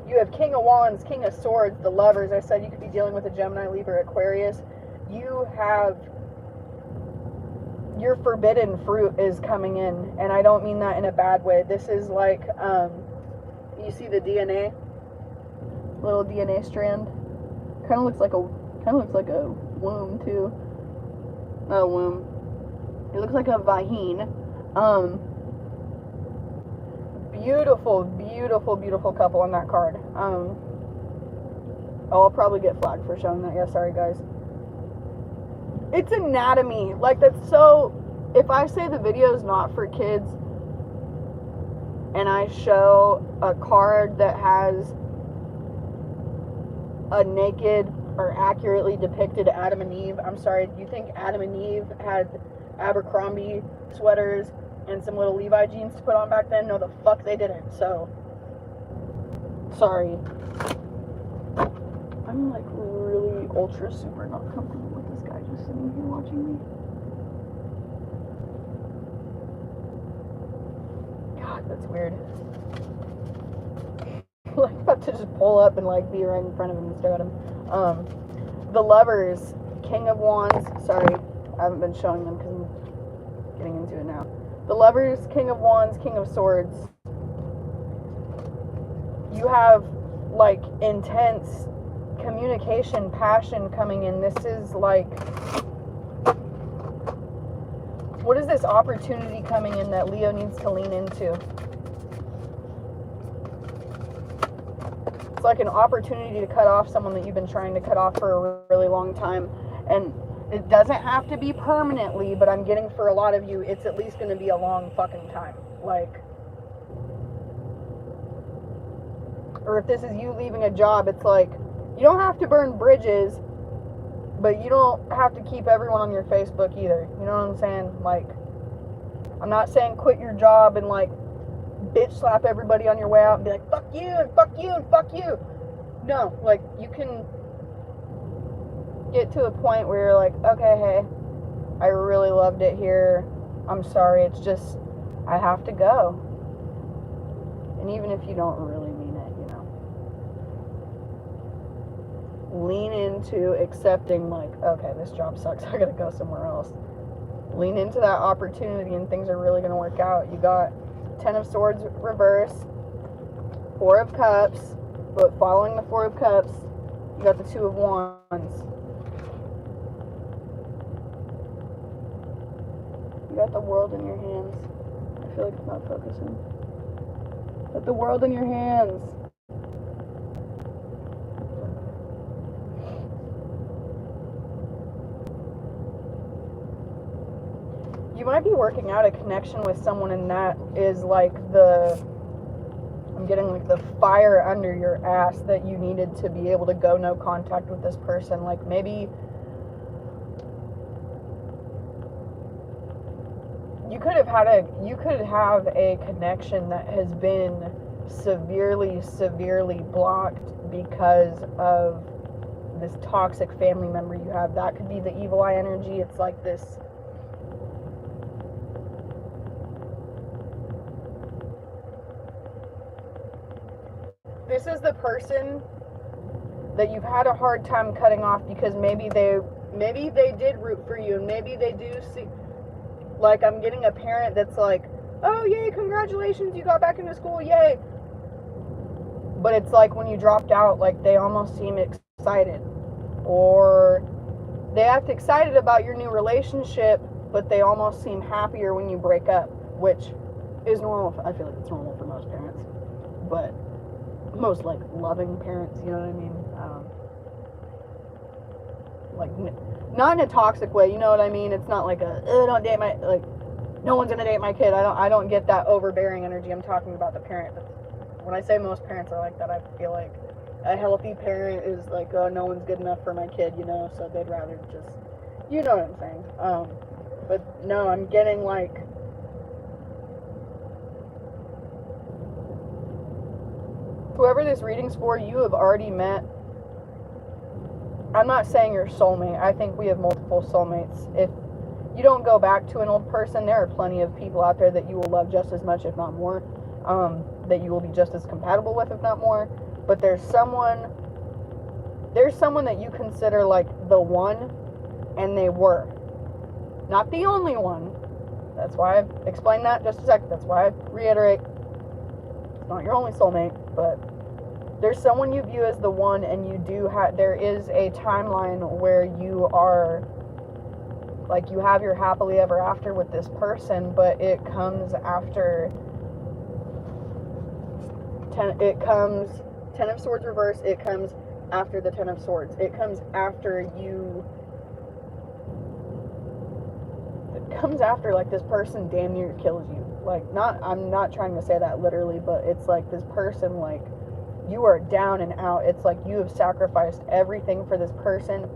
You have King of Wands, King of Swords, the Lovers. I said you could be dealing with a Gemini, Libra, Aquarius. You have your forbidden fruit is coming in, and I don't mean that in a bad way. This is like, you see the DNA, little DNA strand. Kind of looks like a womb too. Not a womb. It looks like a vagine. Beautiful couple on that card. I'll probably get flagged for showing that. Yeah, sorry guys. It's anatomy. Like, that's so, if I say the video is not for kids and I show a card that has a naked or accurately depicted Adam and Eve, I'm sorry, do you think Adam and Eve had Abercrombie sweaters and some little Levi jeans to put on back then? No, the fuck they didn't. So, sorry. I'm like really ultra super not comfortable with this guy just sitting here watching me. God, that's weird. Like, about to just pull up and like be right in front of him and stare at him. The Lovers, King of Wands. Sorry, I haven't been showing them because I'm getting into it now. The Lovers, King of Wands, King of Swords. You have like intense communication, passion coming in. This is like, what is this opportunity coming in that Leo needs to lean into? It's like an opportunity to cut off someone that you've been trying to cut off for a really long time. And it doesn't have to be permanently, but I'm getting for a lot of you, it's at least going to be a long fucking time. Like, or if this is you leaving a job, it's like, you don't have to burn bridges, but you don't have to keep everyone on your Facebook either. You know what I'm saying? Like, I'm not saying quit your job and like bitch slap everybody on your way out and be like, fuck you and fuck you and fuck you. No, like, you can get to a point where you're like, okay, hey, I really loved it here. I'm sorry, it's just, I have to go. And even if you don't really mean it, you know, lean into accepting, like, okay, this job sucks, I gotta go somewhere else. Lean into that opportunity and things are really gonna work out. You got Ten of Swords reverse, Four of Cups, but following the Four of Cups, you got the Two of Wands. You got the World in your hands. I feel like it's not focusing. Got the World in your hands. You might be working out a connection with someone, and that is like I'm getting like the fire under your ass that you needed to be able to go no contact with this person. Like, maybe you could have a connection that has been severely blocked because of this toxic family member you have. That could be the evil eye energy. It's like this. This is the person that you've had a hard time cutting off because maybe they did root for you, and maybe they do see. Like, I'm getting a parent that's like, oh, yay, congratulations, you got back into school, yay. But it's like when you dropped out, like, they almost seem excited. Or they act excited about your new relationship, but they almost seem happier when you break up, which is normal. I feel like it's normal for most parents. But most, like, loving parents, you know what I mean? Like, not in a toxic way, you know what I mean? It's not like don't date my, like, no one's gonna date my kid. I don't get that overbearing energy. I'm talking about the parent. When I say most parents are like that, I feel like a healthy parent is like, oh, no one's good enough for my kid, you know, so they'd rather just, you know what I'm saying. But no, I'm getting like, whoever this reading's for, you have already met. I'm not saying your soulmate. I think we have multiple soulmates. If you don't go back to an old person, there are plenty of people out there that you will love just as much, if not more, that you will be just as compatible with, if not more. But there's someone that you consider like the one, and they were. Not the only one. That's why I've explained that just a second. That's why I reiterate. It's not your only soulmate, but there's someone you view as the one, and you do have, there is a timeline where you are, like, you have your happily ever after with this person, but it comes after, Ten of Swords reverse, it comes after the Ten of Swords. It comes after like this person damn near kills you. Like, I'm not trying to say that literally, but it's like this person, like, you are down and out. It's like you have sacrificed everything for this person.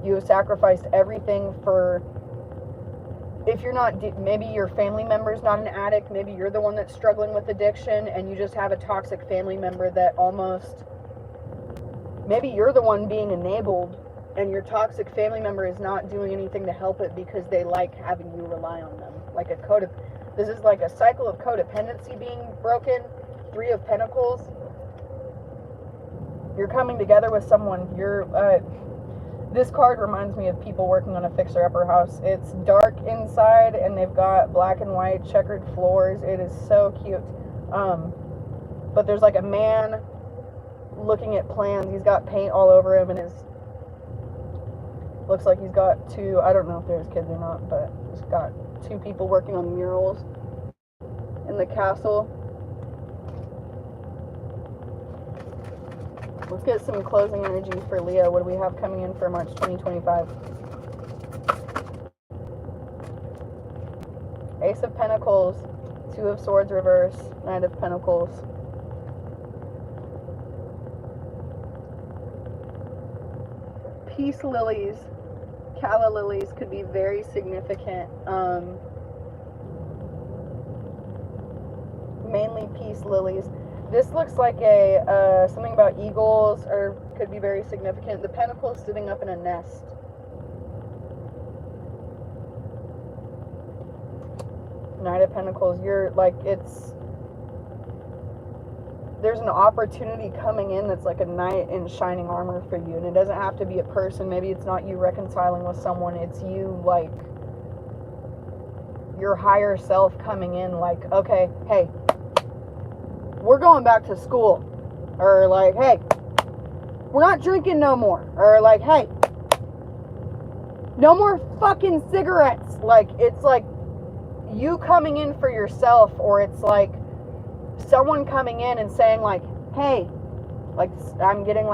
You have sacrificed everything for, if you're not, maybe your family member's not an addict, maybe you're the one that's struggling with addiction, and you just have a toxic family member that almost, maybe you're the one being enabled, and your toxic family member is not doing anything to help it because they like having you rely on them. Like this is like a cycle of codependency being broken. Three of Pentacles. You're coming together with someone. This card reminds me of people working on a fixer-upper house. It's dark inside, and they've got black and white checkered floors. It is so cute. But there's like a man looking at plans. He's got paint all over him, and looks like he's got two, I don't know if there's kids or not, but he's got two people working on murals in the castle. Let's get some closing energy for Leo. What do we have coming in for March 2025? Ace of Pentacles, Two of Swords reverse, Knight of Pentacles. Peace lilies, calla lilies could be very significant. Mainly peace lilies. This looks like something about eagles, or could be very significant. The Pentacles sitting up in a nest. Knight of Pentacles, you're like, there's an opportunity coming in that's like a knight in shining armor for you, and it doesn't have to be a person. Maybe it's not you reconciling with someone, it's you, like, your higher self coming in, like, okay, hey, we're going back to school, or like, hey, we're not drinking no more, or like, hey, no more fucking cigarettes. Like, it's like you coming in for yourself, or it's like someone coming in and saying like, hey, like, I'm getting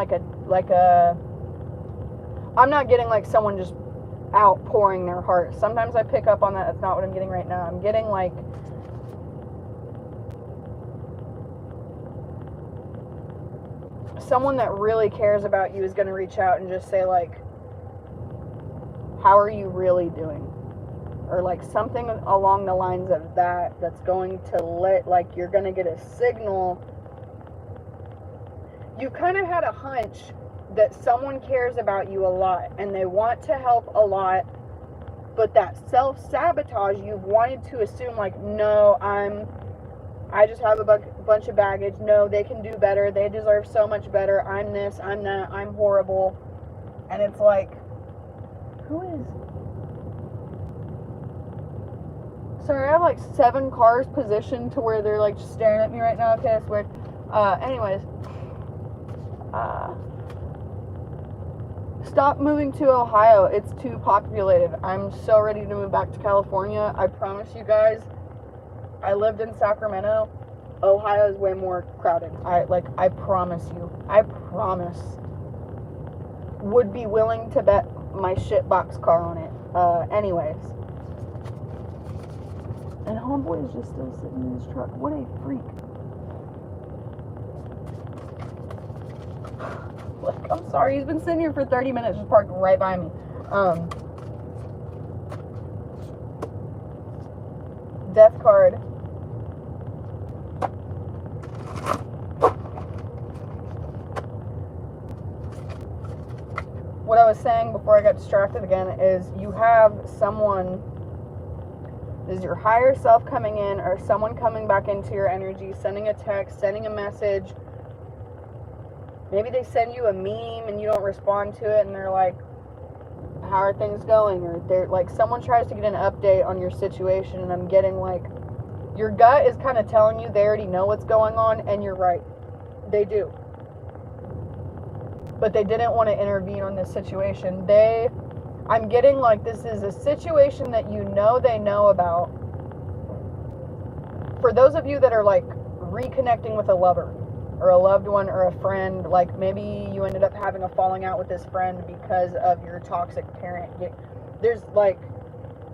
I'm not getting like someone just outpouring their heart. Sometimes I pick up on that. That's not what I'm getting right now. I'm getting like, someone that really cares about you is going to reach out and just say like, how are you really doing? or like something along the lines of that, that's going to like, you're going to get a signal. You kind of had a hunch that someone cares about you a lot and they want to help a lot, but that self-sabotage, you've wanted to assume like, no, I just have a bunch of baggage. No, they can do better. They deserve so much better. I'm this, I'm that, I'm horrible. And it's like, who is... Sorry, I have like 7 cars positioned to where they're like just staring at me right now. Okay, that's weird. Anyways. Stop moving to Ohio. It's too populated. I'm so ready to move back to California. I promise you guys. I lived in Sacramento. Ohio is way more crowded. I promise you. I promise. Would be willing to bet my shitbox car on it. Anyways. And homeboy is just still sitting in his truck. What a freak. Look, I'm sorry. He's been sitting here for 30 minutes, just parked right by me. Death card. What I was saying before I got distracted again is you have someone, this is your higher self coming in, or someone coming back into your energy, sending a text, sending a message. Maybe they send you a meme and you don't respond to it and they're like, how are things going? Or they're like, someone tries to get an update on your situation and I'm getting like, your gut is kind of telling you they already know what's going on, and you're right. They do. But they didn't want to intervene on this situation. I'm getting like this is a situation that you know they know about. For those of you that are like reconnecting with a lover or a loved one or a friend, like maybe you ended up having a falling out with this friend because of your toxic parent. There's like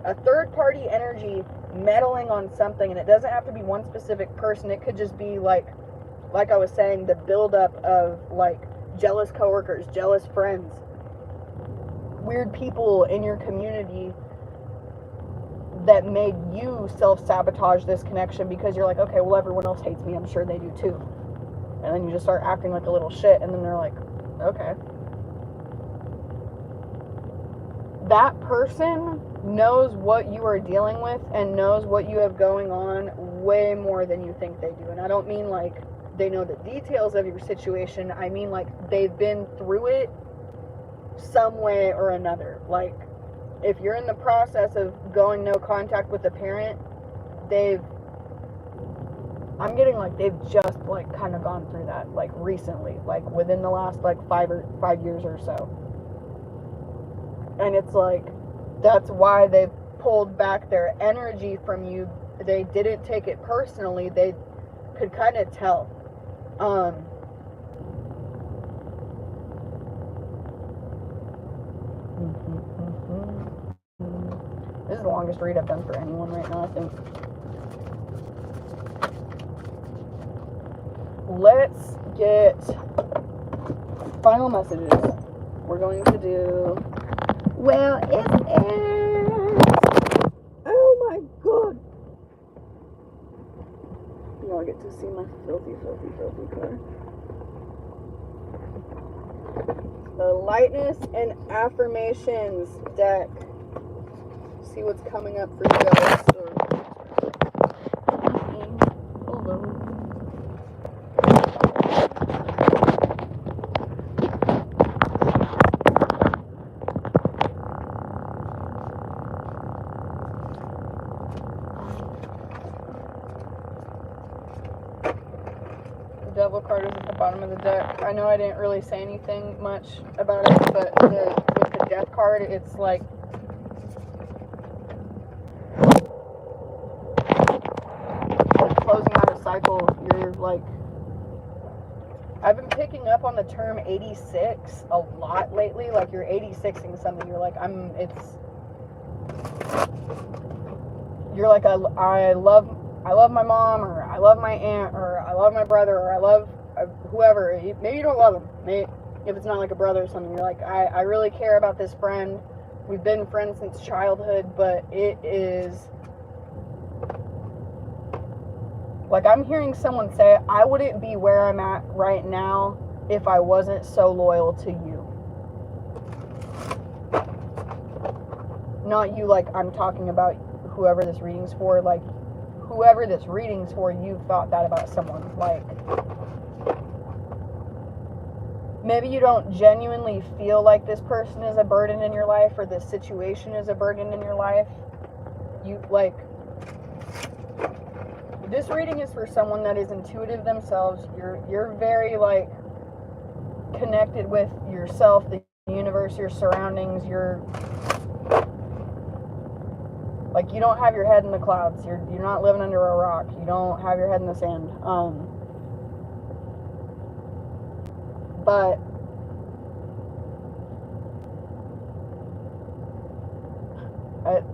a third party energy meddling on something, and it doesn't have to be one specific person. It could just be like I was saying, the buildup of like jealous coworkers, jealous friends, weird people in your community that made you self-sabotage this connection because you're like, okay, well, everyone else hates me. I'm sure they do too. And then you just start acting like a little shit, and then they're like, okay. That person knows what you are dealing with and knows what you have going on way more than you think they do. And I don't mean like they know the details of your situation. I mean like they've been through it some way or another. Like if you're in the process of going no contact with a parent, I'm getting like they've just like kind of gone through that like recently, like within the last like 5 years or so. And it's like that's why they pulled back their energy from you. They didn't take it personally. They could kind of tell. This is the longest read I've done for anyone right now, I think. Let's get final messages. We're going to do, well, it's airs. Oh my god. You all get to see my filthy car. The Lightness and Affirmations deck. See what's coming up for you guys. Hello. Devil card is at the bottom of the deck. I know I didn't really say anything much about it, but with the Death card, it's like closing out a cycle. You're like, I've been picking up on the term 86 a lot lately. Like you're 86ing something. You're like, you're like, I love my mom, or I love my aunt, or I love my brother, or I love whoever. Maybe you don't love them. Maybe if it's not like a brother or something, you're like, I really care about this friend. We've been friends since childhood, but it is like I'm hearing someone say, I wouldn't be where I'm at right now if I wasn't so loyal to you. Not you, like I'm talking about whoever this reading's for, like whoever this reading's for, you've thought that about someone. Like, maybe you don't genuinely feel like this person is a burden in your life or this situation is a burden in your life. You, like, this reading is for someone that is intuitive themselves. You're very, like, connected with yourself, the universe, your surroundings, like, you don't have your head in the clouds. You're not living under a rock. You don't have your head in the sand. But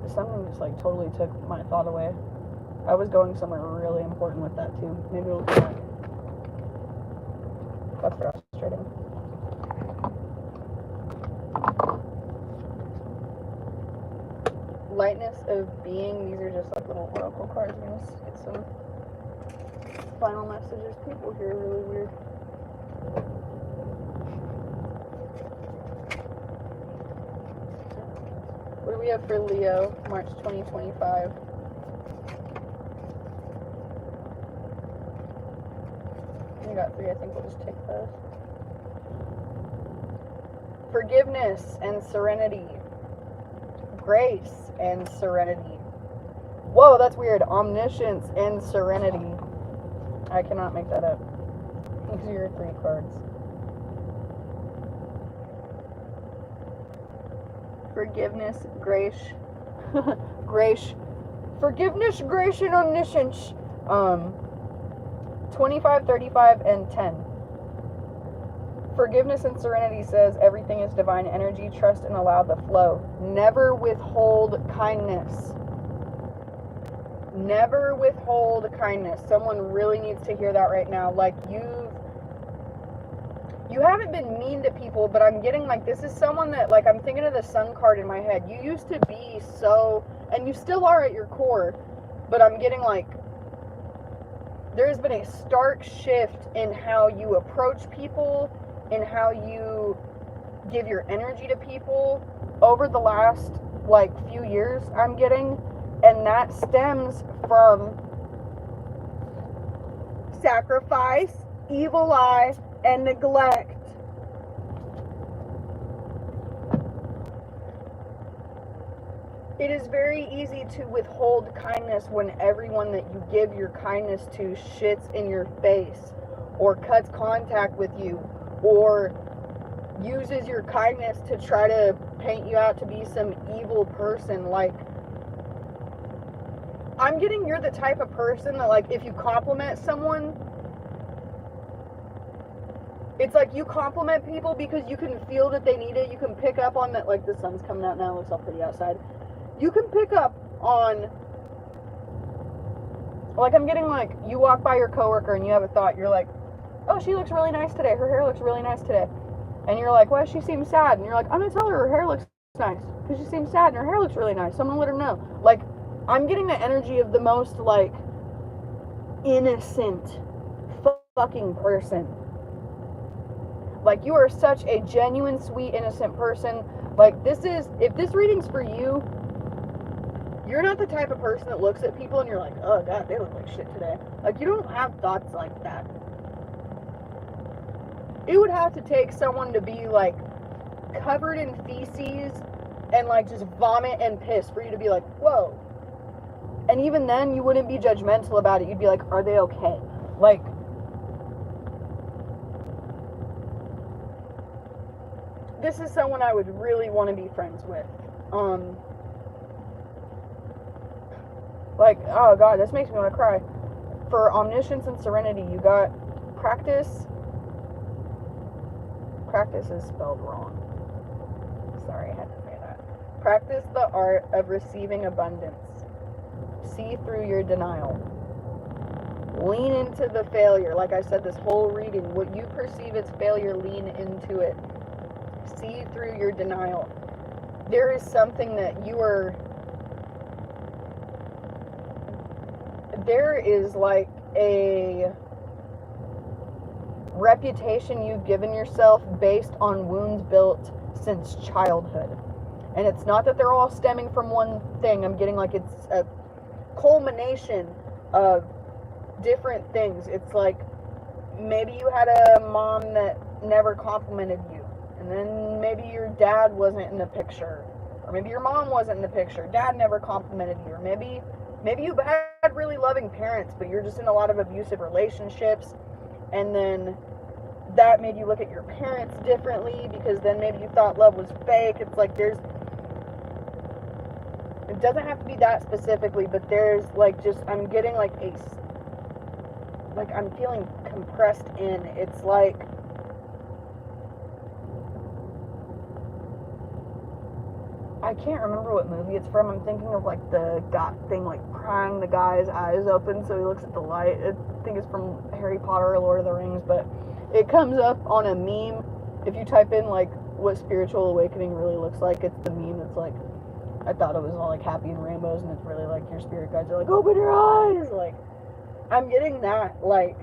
something just, like, totally took my thought away. I was going somewhere really important with that, too. Maybe it'll come back. That's frustrating. Lightness of being. These are just like little oracle cards. I'm gonna get some final messages. People here are really weird. What do we have for Leo, March 2025? We got 3. I think we'll just take those. Forgiveness and serenity. Grace and serenity. Whoa, that's weird. Omniscience and serenity. I cannot make that up. These are your 3 cards. Forgiveness, grace, grace, forgiveness, grace, and omniscience. 25, 35, and 10. Forgiveness and serenity says everything is divine energy. Trust and allow the flow. Never withhold kindness. Never withhold kindness. Someone really needs to hear that right now. Like, you haven't been mean to people, but I'm getting, like, this is someone that, like, I'm thinking of the Sun card in my head. You used to be so, and you still are at your core, but I'm getting, like, there's been a stark shift in how you approach people, in how you give your energy to people over the last, like, few years, I'm getting, and that stems from sacrifice, evil eye, and neglect. It is very easy to withhold kindness when everyone that you give your kindness to shits in your face or cuts contact with you or uses your kindness to try to paint you out to be some evil person. Like, I'm getting you're the type of person that, like, if you compliment someone, it's like you compliment people because you can feel that they need it. You can pick up on that, like, the sun's coming out now, it looks all pretty outside. You can pick up on, like, I'm getting, like, you walk by your coworker and you have a thought, you're like, oh, she looks really nice today, her hair looks really nice today. And you're like, why does she seem sad? And you're like, I'm gonna tell her hair looks nice, because she seems sad and her hair looks really nice, so I'm gonna let her know. Like, I'm getting the energy of the most, like, innocent fucking person. Like, you are such a genuine, sweet, innocent person. Like, if this reading's for you, you're not the type of person that looks at people and you're like, oh god, they look like shit today. Like, you don't have thoughts like that. It would have to take someone to be, like, covered in feces and, like, just vomit and piss for you to be like, whoa. And even then, you wouldn't be judgmental about it. You'd be like, are they okay? Like, this is someone I would really want to be friends with. Like, oh god, this makes me want to cry. For omniscience and serenity, you got practice. Practice is spelled wrong. Sorry, I had to say that. Practice the art of receiving abundance. See through your denial. Lean into the failure. Like I said, this whole reading, what you perceive as failure, lean into it. See through your denial. there is something that there is like a reputation you've given yourself based on wounds built since childhood. And it's not that they're all stemming from one thing. I'm getting like it's a culmination of different things. It's like maybe you had a mom that never complimented you, and then maybe your dad wasn't in the picture, or maybe your mom wasn't in the picture, dad never complimented you, or maybe you had really loving parents, but you're just in a lot of abusive relationships, and then that made you look at your parents differently, because then maybe you thought love was fake. It's like it doesn't have to be that specifically, but there's like just, I'm getting like I'm feeling compressed in. It's like, I can't remember what movie it's from. I'm thinking of like the God thing, like prying the guy's eyes open so he looks at the light. I think it's from Harry Potter or Lord of the Rings, but it comes up on a meme. If you type in like what spiritual awakening really looks like, it's the meme that's like, I thought it was all like happy and rainbows, and it's really like your spirit guides are like, open your eyes. Like, I'm getting that, like,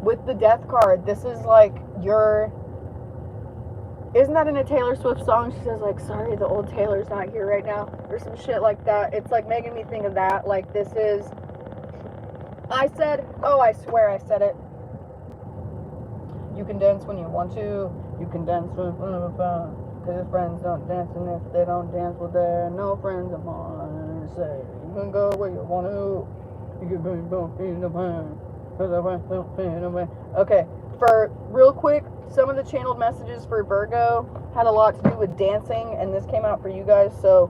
with the death card, this is like isn't that in a Taylor Swift song? She says like, sorry, the old Taylor's not here right now, or some shit like that. It's like making me think of that. Like, this is, I swear I said it. You can dance when you want to. You can dance with because friends don't dance, and if they don't dance, well, they're no friends of mine. Say, you can go where you want to. You can bring both in the pan. Okay, for real quick, some of the channeled messages for Virgo had a lot to do with dancing, and this came out for you guys, so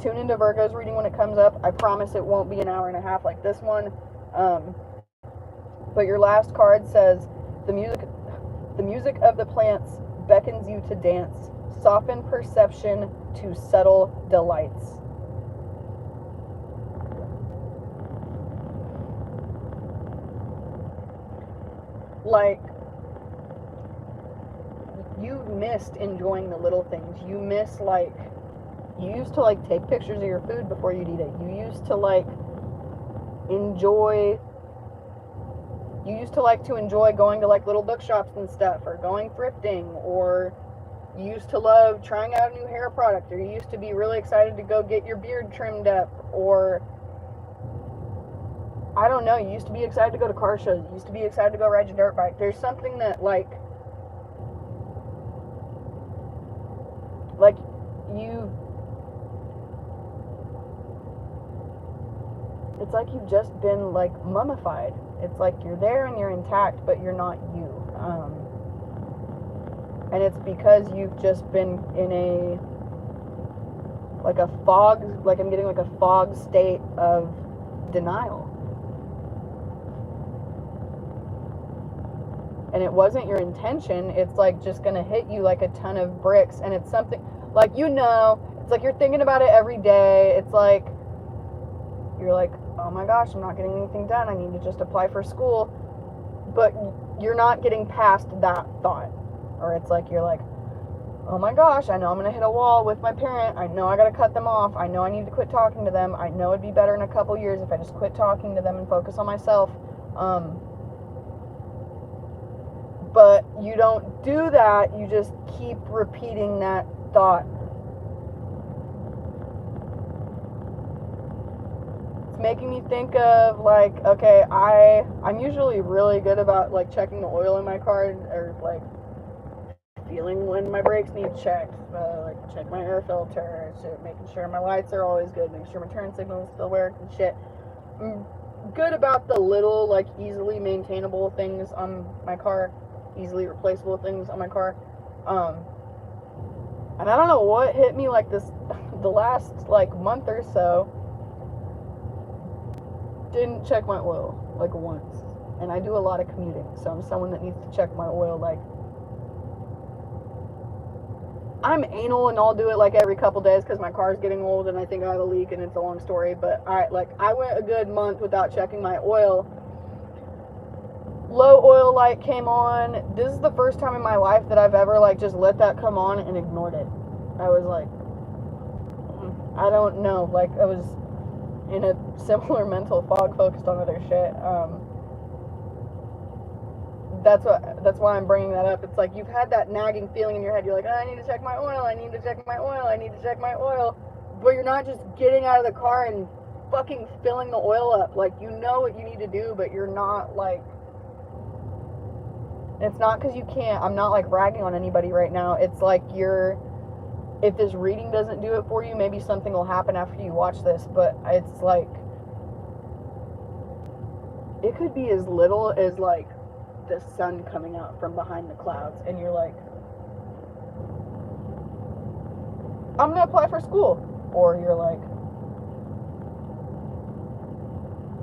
tune into Virgo's reading when it comes up. I promise it won't be an hour and a half like this one. But your last card says, the music of the plants beckons you to dance. Soften perception to subtle delights. Like, you missed enjoying the little things. You miss, like, you used to like take pictures of your food before you'd eat it. You used to like to enjoy going to like little bookshops and stuff, or going thrifting, or you used to love trying out a new hair product, or you used to be really excited to go get your beard trimmed up, or I don't know, you used to be excited to go to car shows, you used to be excited to go ride your dirt bike. There's something that like it's like you've just been like mummified. It's like you're there and you're intact, but you're not you. And it's because you've just been in a fog, like I'm getting like a fog state of denial. And it wasn't your intention. It's like just gonna hit you like a ton of bricks, and it's something like, it's like you're thinking about it every day. It's like you're like, oh my gosh, I'm not getting anything done, I need to just apply for school. But you're not getting past that thought. Or it's like you're like, oh my gosh, I know I'm gonna hit a wall with my parent, I know I gotta cut them off, I know I need to quit talking to them, I know it'd be better in a couple years if I just quit talking to them and focus on myself. But you don't do that, you just keep repeating that thought. It's making me think of like, okay, I'm usually really good about like checking the oil in my car, or like feeling when my brakes need checked, like check my air filter, making sure my lights are always good, making sure my turn signals still work and shit. I'm good about the little like easily maintainable things on my car, easily replaceable things on my car. And I don't know what hit me like this the last like month or so. Didn't check my oil like once. And I do a lot of commuting, so I'm someone that needs to check my oil. Like, I'm anal and I'll do it like every couple days because my car's getting old and I think I have a leak and it's a long story. But I went a good month without checking my oil. Low oil light came on. This is the first time in my life that I've ever like just let that come on and ignored it. I was like, I don't know. Like, I was in a similar mental fog, focused on other shit. That's why I'm bringing that up. It's like you've had that nagging feeling in your head. You're like, oh, I need to check my oil. I need to check my oil. I need to check my oil. But you're not just getting out of the car and fucking filling the oil up. Like, you know what you need to do, but you're not, like, it's not because you can't. I'm not, like, ragging on anybody right now. It's like if this reading doesn't do it for you, maybe something will happen after you watch this. But it's like, it could be as little as, like, the sun coming out from behind the clouds, and you're like, I'm gonna apply for school. Or you're like,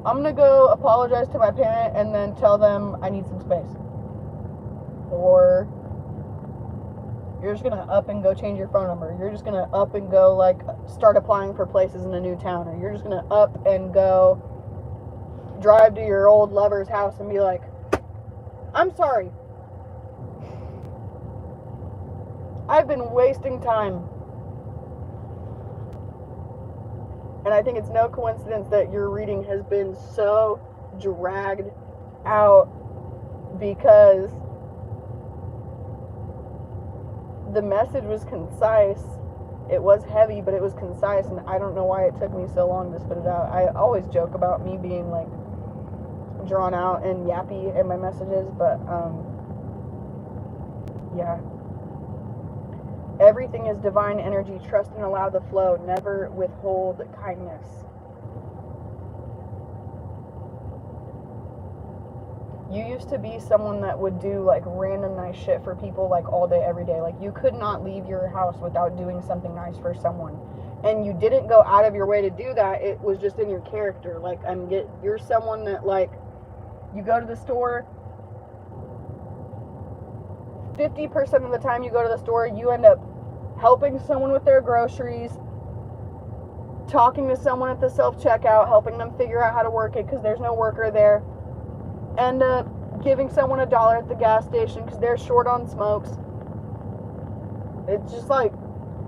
I'm gonna go apologize to my parent and then tell them I need some space. Or you're just gonna up and go change your phone number. You're just gonna up and go, like, start applying for places in a new town. Or you're just gonna up and go drive to your old lover's house and be like, I'm sorry, I've been wasting time. And I think it's no coincidence that your reading has been so dragged out, because the message was concise. It was heavy, but it was concise, and I don't know why it took me so long to spit it out. I always joke about me being, like, drawn out and yappy in my messages, but yeah. Everything is divine energy. Trust and allow the flow. Never withhold kindness. You used to be someone that would do, like, random nice shit for people, like, all day, every day. Like, you could not leave your house without doing something nice for someone. And you didn't go out of your way to do that. It was just in your character. Like, you're someone that, like, you go to the store, 50% of the time you go to the store, you end up helping someone with their groceries, talking to someone at the self-checkout, helping them figure out how to work it because there's no worker there, end up giving someone $1 at the gas station because they're short on smokes. It's just like,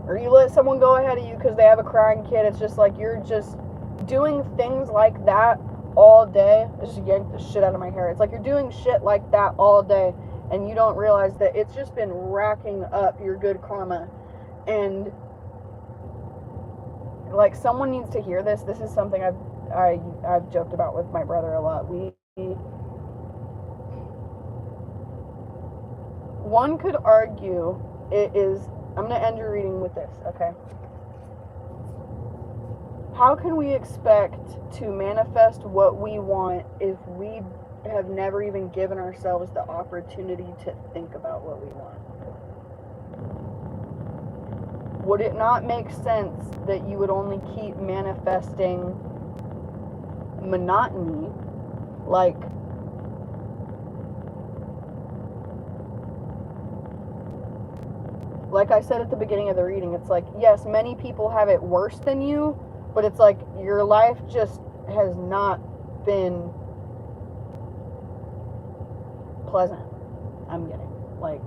or you let someone go ahead of you because they have a crying kid. It's just like you're just doing things like that all day. I just yanked the shit out of my hair. It's like you're doing shit like that all day, and you don't realize that it's just been racking up your good karma. And, like, someone needs to hear this. This is something I've joked about with my brother a lot. One could argue it is, I'm going to end your reading with this, okay? How can we expect to manifest what we want if we have never even given ourselves the opportunity to think about what we want? Would it not make sense that you would only keep manifesting monotony? Like I said at the beginning of the reading, it's like, yes, many people have it worse than you, but it's like your life just has not been pleasant. I'm getting, like,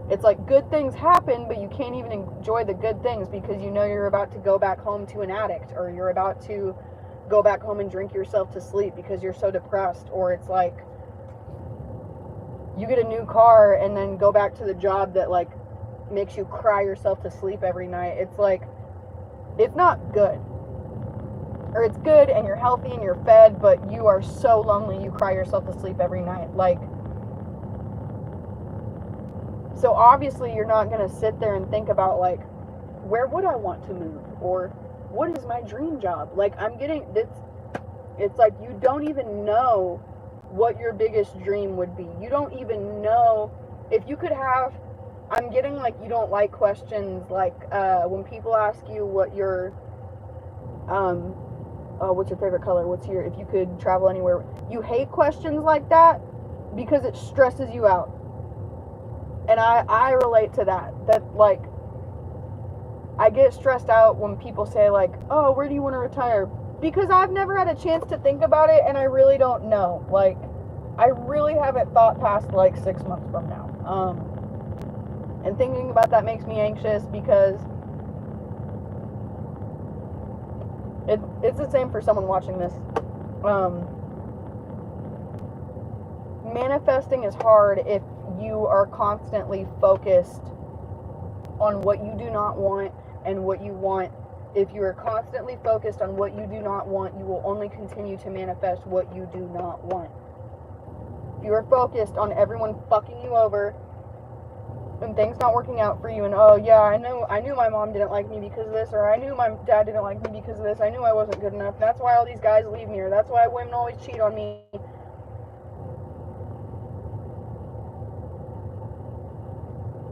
it's like good things happen, but you can't even enjoy the good things because you know you're about to go back home to an addict, or you're about to go back home and drink yourself to sleep because you're so depressed. Or it's like you get a new car and then go back to the job that, like, makes you cry yourself to sleep every night. It's like, it's not good. Or it's good and you're healthy and you're fed, but you are so lonely you cry yourself to sleep every night. Like, so obviously you're not going to sit there and think about, like, where would I want to move? Or what is my dream job? Like, I'm getting this. It's like you don't even know what your biggest dream would be. You don't even know if you could have, I'm getting, like, you don't like questions like when people ask you what your what's your favorite color, if you could travel anywhere. You hate questions like that because it stresses you out. And I relate to that. That, like, I get stressed out when people say, like, oh, where do you want to retire? Because I've never had a chance to think about it, and I really don't know. Like, I really haven't thought past, like, 6 months from now. And thinking about that makes me anxious because it's the same for someone watching this. Manifesting is hard if you are constantly focused on what you do not want and what you want. If you are constantly focused on what you do not want, you will only continue to manifest what you do not want. If you are focused on everyone fucking you over and things not working out for you, and oh yeah, I knew my mom didn't like me because of this, or I knew my dad didn't like me because of this, I knew I wasn't good enough, that's why all these guys leave me, or that's why women always cheat on me.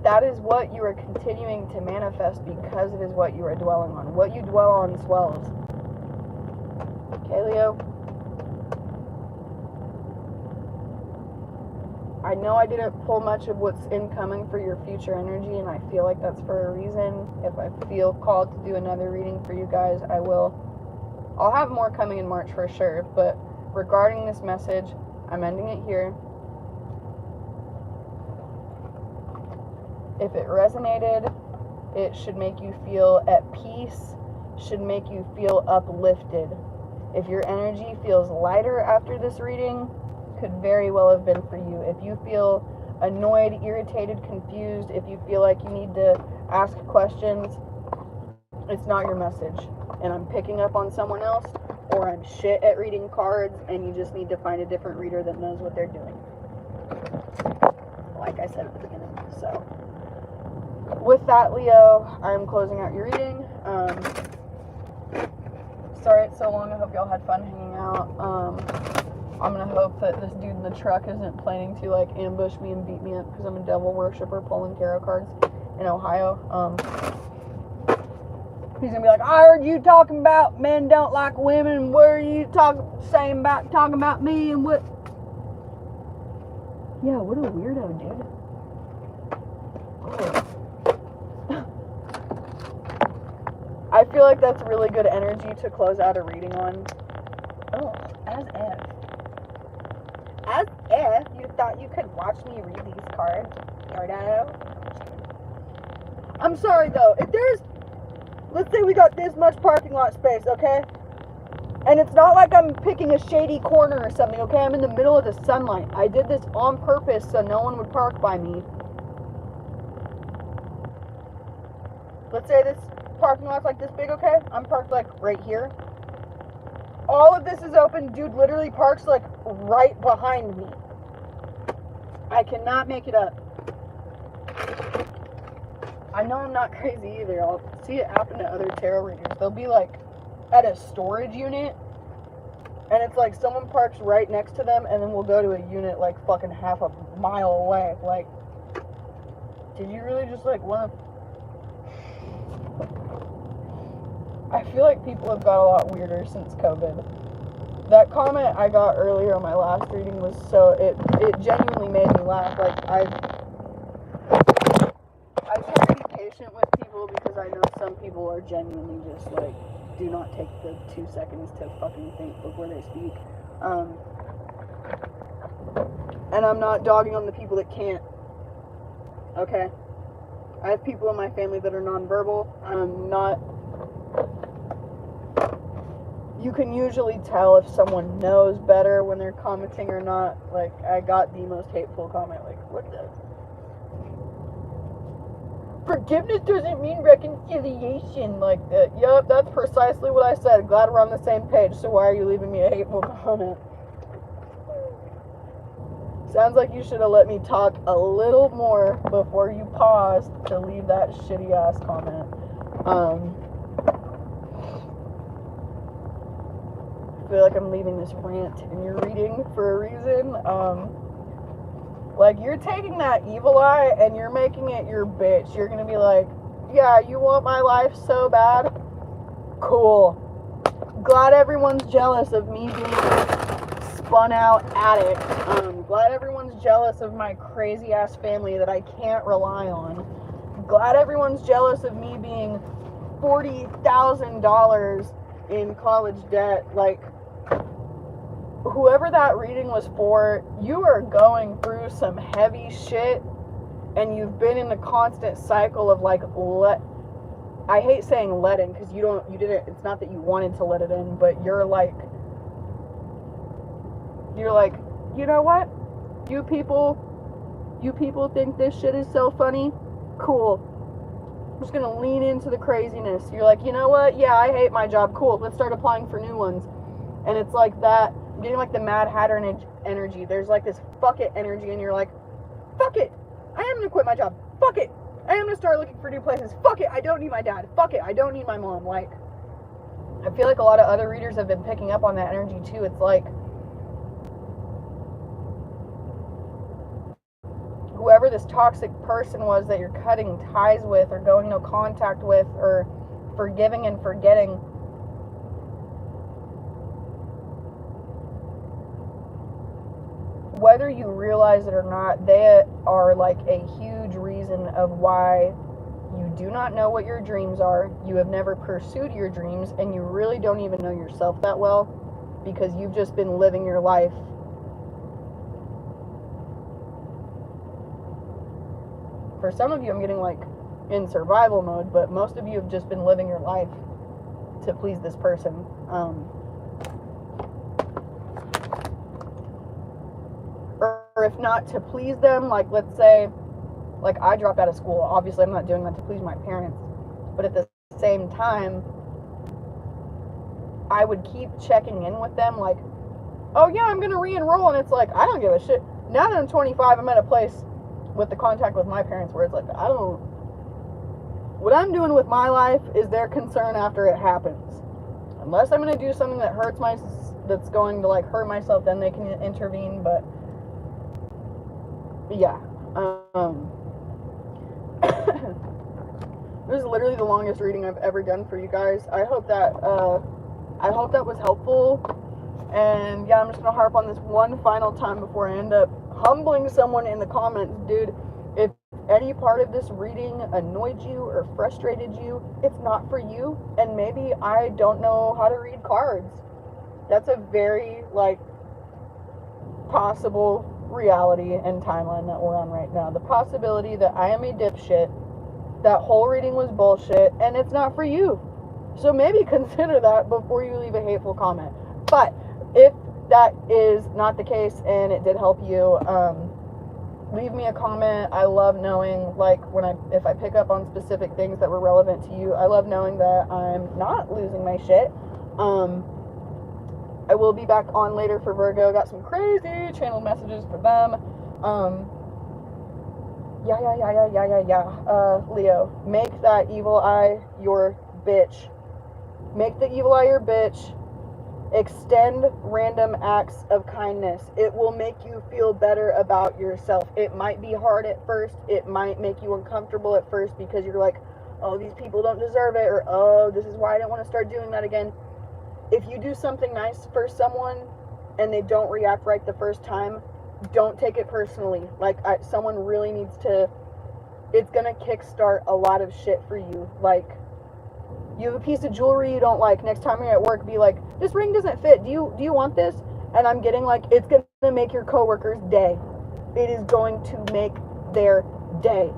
That is what you are continuing to manifest because it is what you are dwelling on. What you dwell on swells. Okay, Leo? I know I didn't pull much of what's incoming for your future energy, and I feel like that's for a reason. If I feel called to do another reading for you guys, I will. I'll have more coming in March for sure, but regarding this message, I'm ending it here. If it resonated, it should make you feel at peace, should make you feel uplifted. If your energy feels lighter after this reading, could very well have been for you. If you feel annoyed, irritated, confused, if you feel like you need to ask questions, it's not your message. And I'm picking up on someone else, or I'm shit at reading cards, and you just need to find a different reader that knows what they're doing. Like I said at the beginning. So, with that, Leo, I'm closing out your reading. Sorry it's so long. I hope y'all had fun hanging out. I'm gonna hope that this dude in the truck isn't planning to like ambush me and beat me up because I'm a devil worshiper pulling tarot cards in Ohio. He's gonna be like, I heard you talking about men don't like women. What are you talking about me and what? Yeah, what a weirdo, dude. I feel like that's really good energy to close out a reading on. Oh, as if you thought you could watch me read these cards, weirdo. I'm sorry though, if there's, let's say we got this much parking lot space, okay? And it's not like I'm picking a shady corner or something, okay? I'm in the middle of the sunlight. I did this on purpose so no one would park by me. Let's say this parking lot's like this big, okay? I'm parked like right here. All of this is open. Dude literally parks like right behind me. I cannot make it up. I know I'm not crazy either. I'll see it happen to other tarot readers. They'll be like at a storage unit, and it's like someone parks right next to them, and then we'll go to a unit like fucking half a mile away. Like, did you really just like want to? I feel like people have got a lot weirder since COVID. That comment I got earlier on my last reading was so, it genuinely made me laugh. Like, I try to be patient with people because I know some people are genuinely just like, do not take the 2 seconds to fucking think before they speak. And I'm not dogging on the people that can't. Okay? I have people in my family that are nonverbal. I'm not. You can usually tell if someone knows better when they're commenting or not. Like, I got the most hateful comment. Like, what the? Forgiveness doesn't mean reconciliation. Like, yup, that's precisely what I said. Glad we're on the same page. So why are you leaving me a hateful comment? Sounds like you should have let me talk a little more before you paused to leave that shitty ass comment. I feel like I'm leaving this rant in your reading for a reason. Like, you're taking that evil eye and you're making it your bitch. You're gonna be like, yeah, you want my life so bad? Cool. Glad everyone's jealous of me being a spun out addict. Glad everyone's jealous of my crazy ass family that I can't rely on. Glad everyone's jealous of me being $40,000 in college debt. Like, whoever that reading was for, you are going through some heavy shit, and you've been in the constant cycle of like I hate saying let in, because it's not that you wanted to let it in, but you're like, you know what? You people think this shit is so funny? Cool. I'm just gonna lean into the craziness. You're like, you know what? Yeah, I hate my job. Cool. Let's start applying for new ones. And it's like that, getting like the Mad Hatter energy. There's like this fuck it energy, and you're like, fuck it. I am gonna quit my job. Fuck it. I am gonna start looking for new places. Fuck it. I don't need my dad. Fuck it. I don't need my mom. Like, I feel like a lot of other readers have been picking up on that energy too. It's like, whoever this toxic person was that you're cutting ties with, or going no contact with, or forgiving and forgetting, whether you realize it or not, they are like a huge reason of why you do not know what your dreams are. You have never pursued your dreams, and you really don't even know yourself that well, because you've just been living your life for some of you. I'm getting like in survival mode, but most of you have just been living your life to please this person. Or if not to please them, like, let's say, like, I dropped out of school. Obviously, I'm not doing that to please my parents, but at the same time, I would keep checking in with them, like, oh yeah, I'm gonna re-enroll, and it's like, I don't give a shit. Now that I'm 25, I'm at a place with the contact with my parents where it's like, what I'm doing with my life is their concern after it happens. Unless I'm gonna do something that that's going to like hurt myself, then they can intervene. But yeah, this is literally the longest reading I've ever done for you guys. I hope that was helpful. And yeah, I'm just gonna harp on this one final time before I end up humbling someone in the comments. Dude, if any part of this reading annoyed you or frustrated you, it's not for you. And maybe I don't know how to read cards. That's a very like possible reality and timeline that we're on right now. The possibility that I am a dipshit, that whole reading was bullshit, and it's not for you. So maybe consider that before you leave a hateful comment. But if that is not the case and it did help you, leave me a comment. I love knowing, like, if I pick up on specific things that were relevant to you, I love knowing that I'm not losing my shit. I will be back on later for Virgo. Got some crazy channeled messages for them. Leo, make that evil eye your bitch. Make the evil eye your bitch. Extend random acts of kindness. It will make you feel better about yourself. It might be hard at first. It might make you uncomfortable at first because you're like, oh, these people don't deserve it, or oh, this is why I don't want to start doing that again. If you do something nice for someone and they don't react right the first time, don't take it personally. Like, someone really needs to, it's gonna kickstart a lot of shit for you. Like, you have a piece of jewelry you don't like, next time you're at work, be like, this ring doesn't fit, do you want this? And I'm getting like, it's gonna make your coworker's day. It is going to make their day.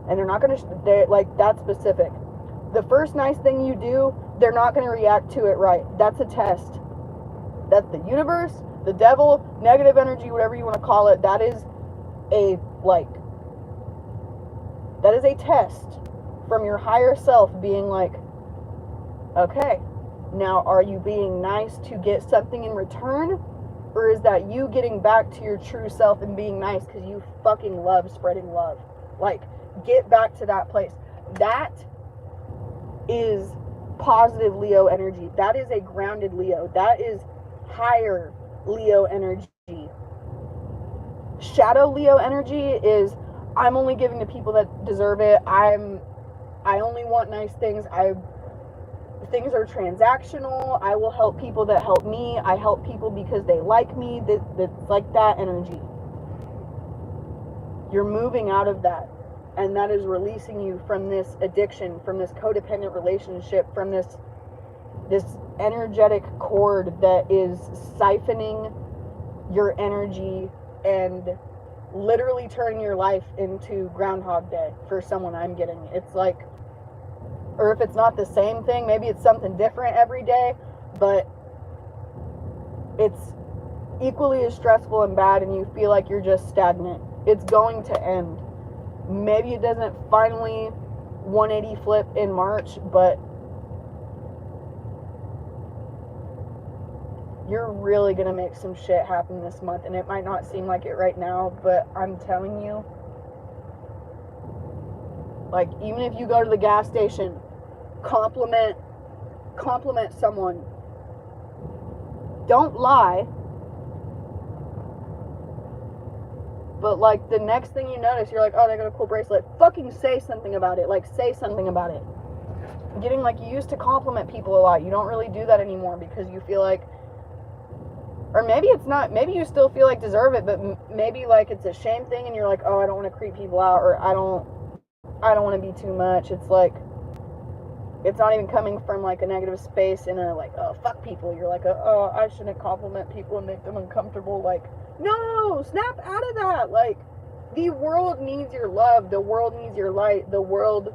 And they're not gonna, like, that's specific. The first nice thing you do, they're not gonna react to it right. That's a test. That's the universe, the devil, negative energy, whatever you want to call it. That is a test from your higher self being like, okay, now are you being nice to get something in return? Or is that you getting back to your true self and being nice because you fucking love spreading love? Like, get back to that place. That is positive Leo energy. That is a grounded Leo. That is higher Leo energy. Shadow Leo energy is, I'm only giving to people that deserve it. I only want nice things. Things are transactional. I will help people that help me. I help people because they like me. That's like that energy. You're moving out of that. And that is releasing you from this addiction, from this codependent relationship, from this energetic cord that is siphoning your energy and literally turning your life into Groundhog Day for someone I'm getting. It's like, or if it's not the same thing, maybe it's something different every day, but it's equally as stressful and bad, and you feel like you're just stagnant. It's going to end. Maybe it doesn't finally 180 flip in March, but you're really gonna make some shit happen this month, and it might not seem like it right now, but I'm telling you, like, even if you go to the gas station, compliment someone. Don't lie. But, like, the next thing you notice, you're like, oh, they got a cool bracelet. Fucking say something about it. Like, say something about it. Getting, like, you used to compliment people a lot. You don't really do that anymore because you feel like, or maybe it's not, maybe you still feel like deserve it, but maybe, like, it's a shame thing and you're like, oh, I don't want to creep people out, or I don't want to be too much. It's like, it's not even coming from, like, a negative space in a, like, oh, fuck people. You're like, oh, I shouldn't compliment people and make them uncomfortable. Like, no, snap out of that. Like, the world needs your love. The world needs your light. The world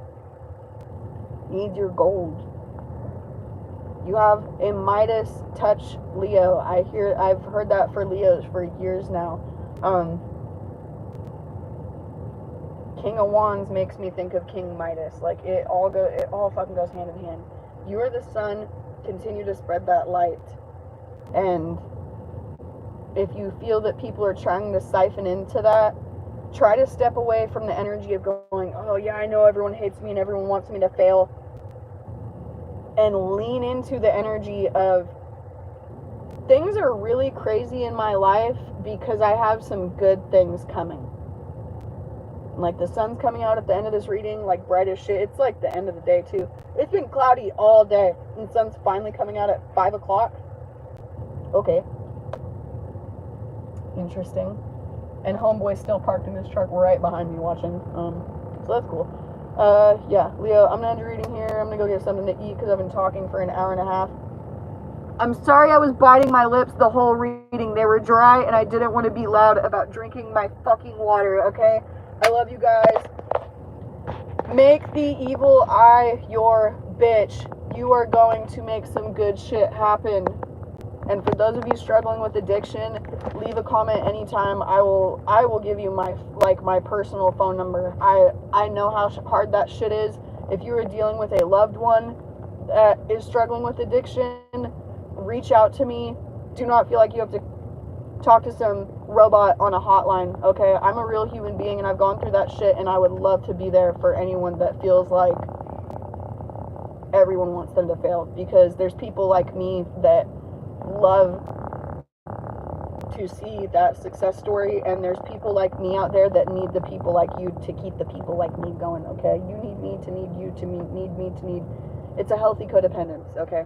needs your gold. You have a Midas touch Leo. I've heard that for Leos for years now. King of Wands makes me think of King Midas. Like, it all fucking goes hand in hand. You are the sun. Continue to spread that light. And if you feel that people are trying to siphon into that, try to step away from the energy of going, oh yeah, I know everyone hates me and everyone wants me to fail, and lean into the energy of, things are really crazy in my life because I have some good things coming. Like, the sun's coming out at the end of this reading, like, bright as shit. It's like the end of the day too. It's been cloudy all day and the sun's finally coming out at 5 o'clock. Okay. Interesting. And homeboy's still parked in his truck right behind me watching. So that's cool. Yeah, Leo, I'm gonna end your reading here. I'm gonna go get something to eat because I've been talking for an hour and a half. I'm sorry I was biting my lips the whole reading. They were dry and I didn't want to be loud about drinking my fucking water, okay? I love you guys. Make the evil eye your bitch. You are going to make some good shit happen. And for those of you struggling with addiction, leave a comment anytime. I will give you my personal phone number. I know how hard that shit is. If you are dealing with a loved one that is struggling with addiction, reach out to me. Do not feel like you have to talk to some robot on a hotline, okay? I'm a real human being and I've gone through that shit, and I would love to be there for anyone that feels like everyone wants them to fail, because there's people like me that love to see that success story, and there's people like me out there that need the people like you to keep the people like me going, okay? You need me to need you to need me to need. It's a healthy codependence, okay?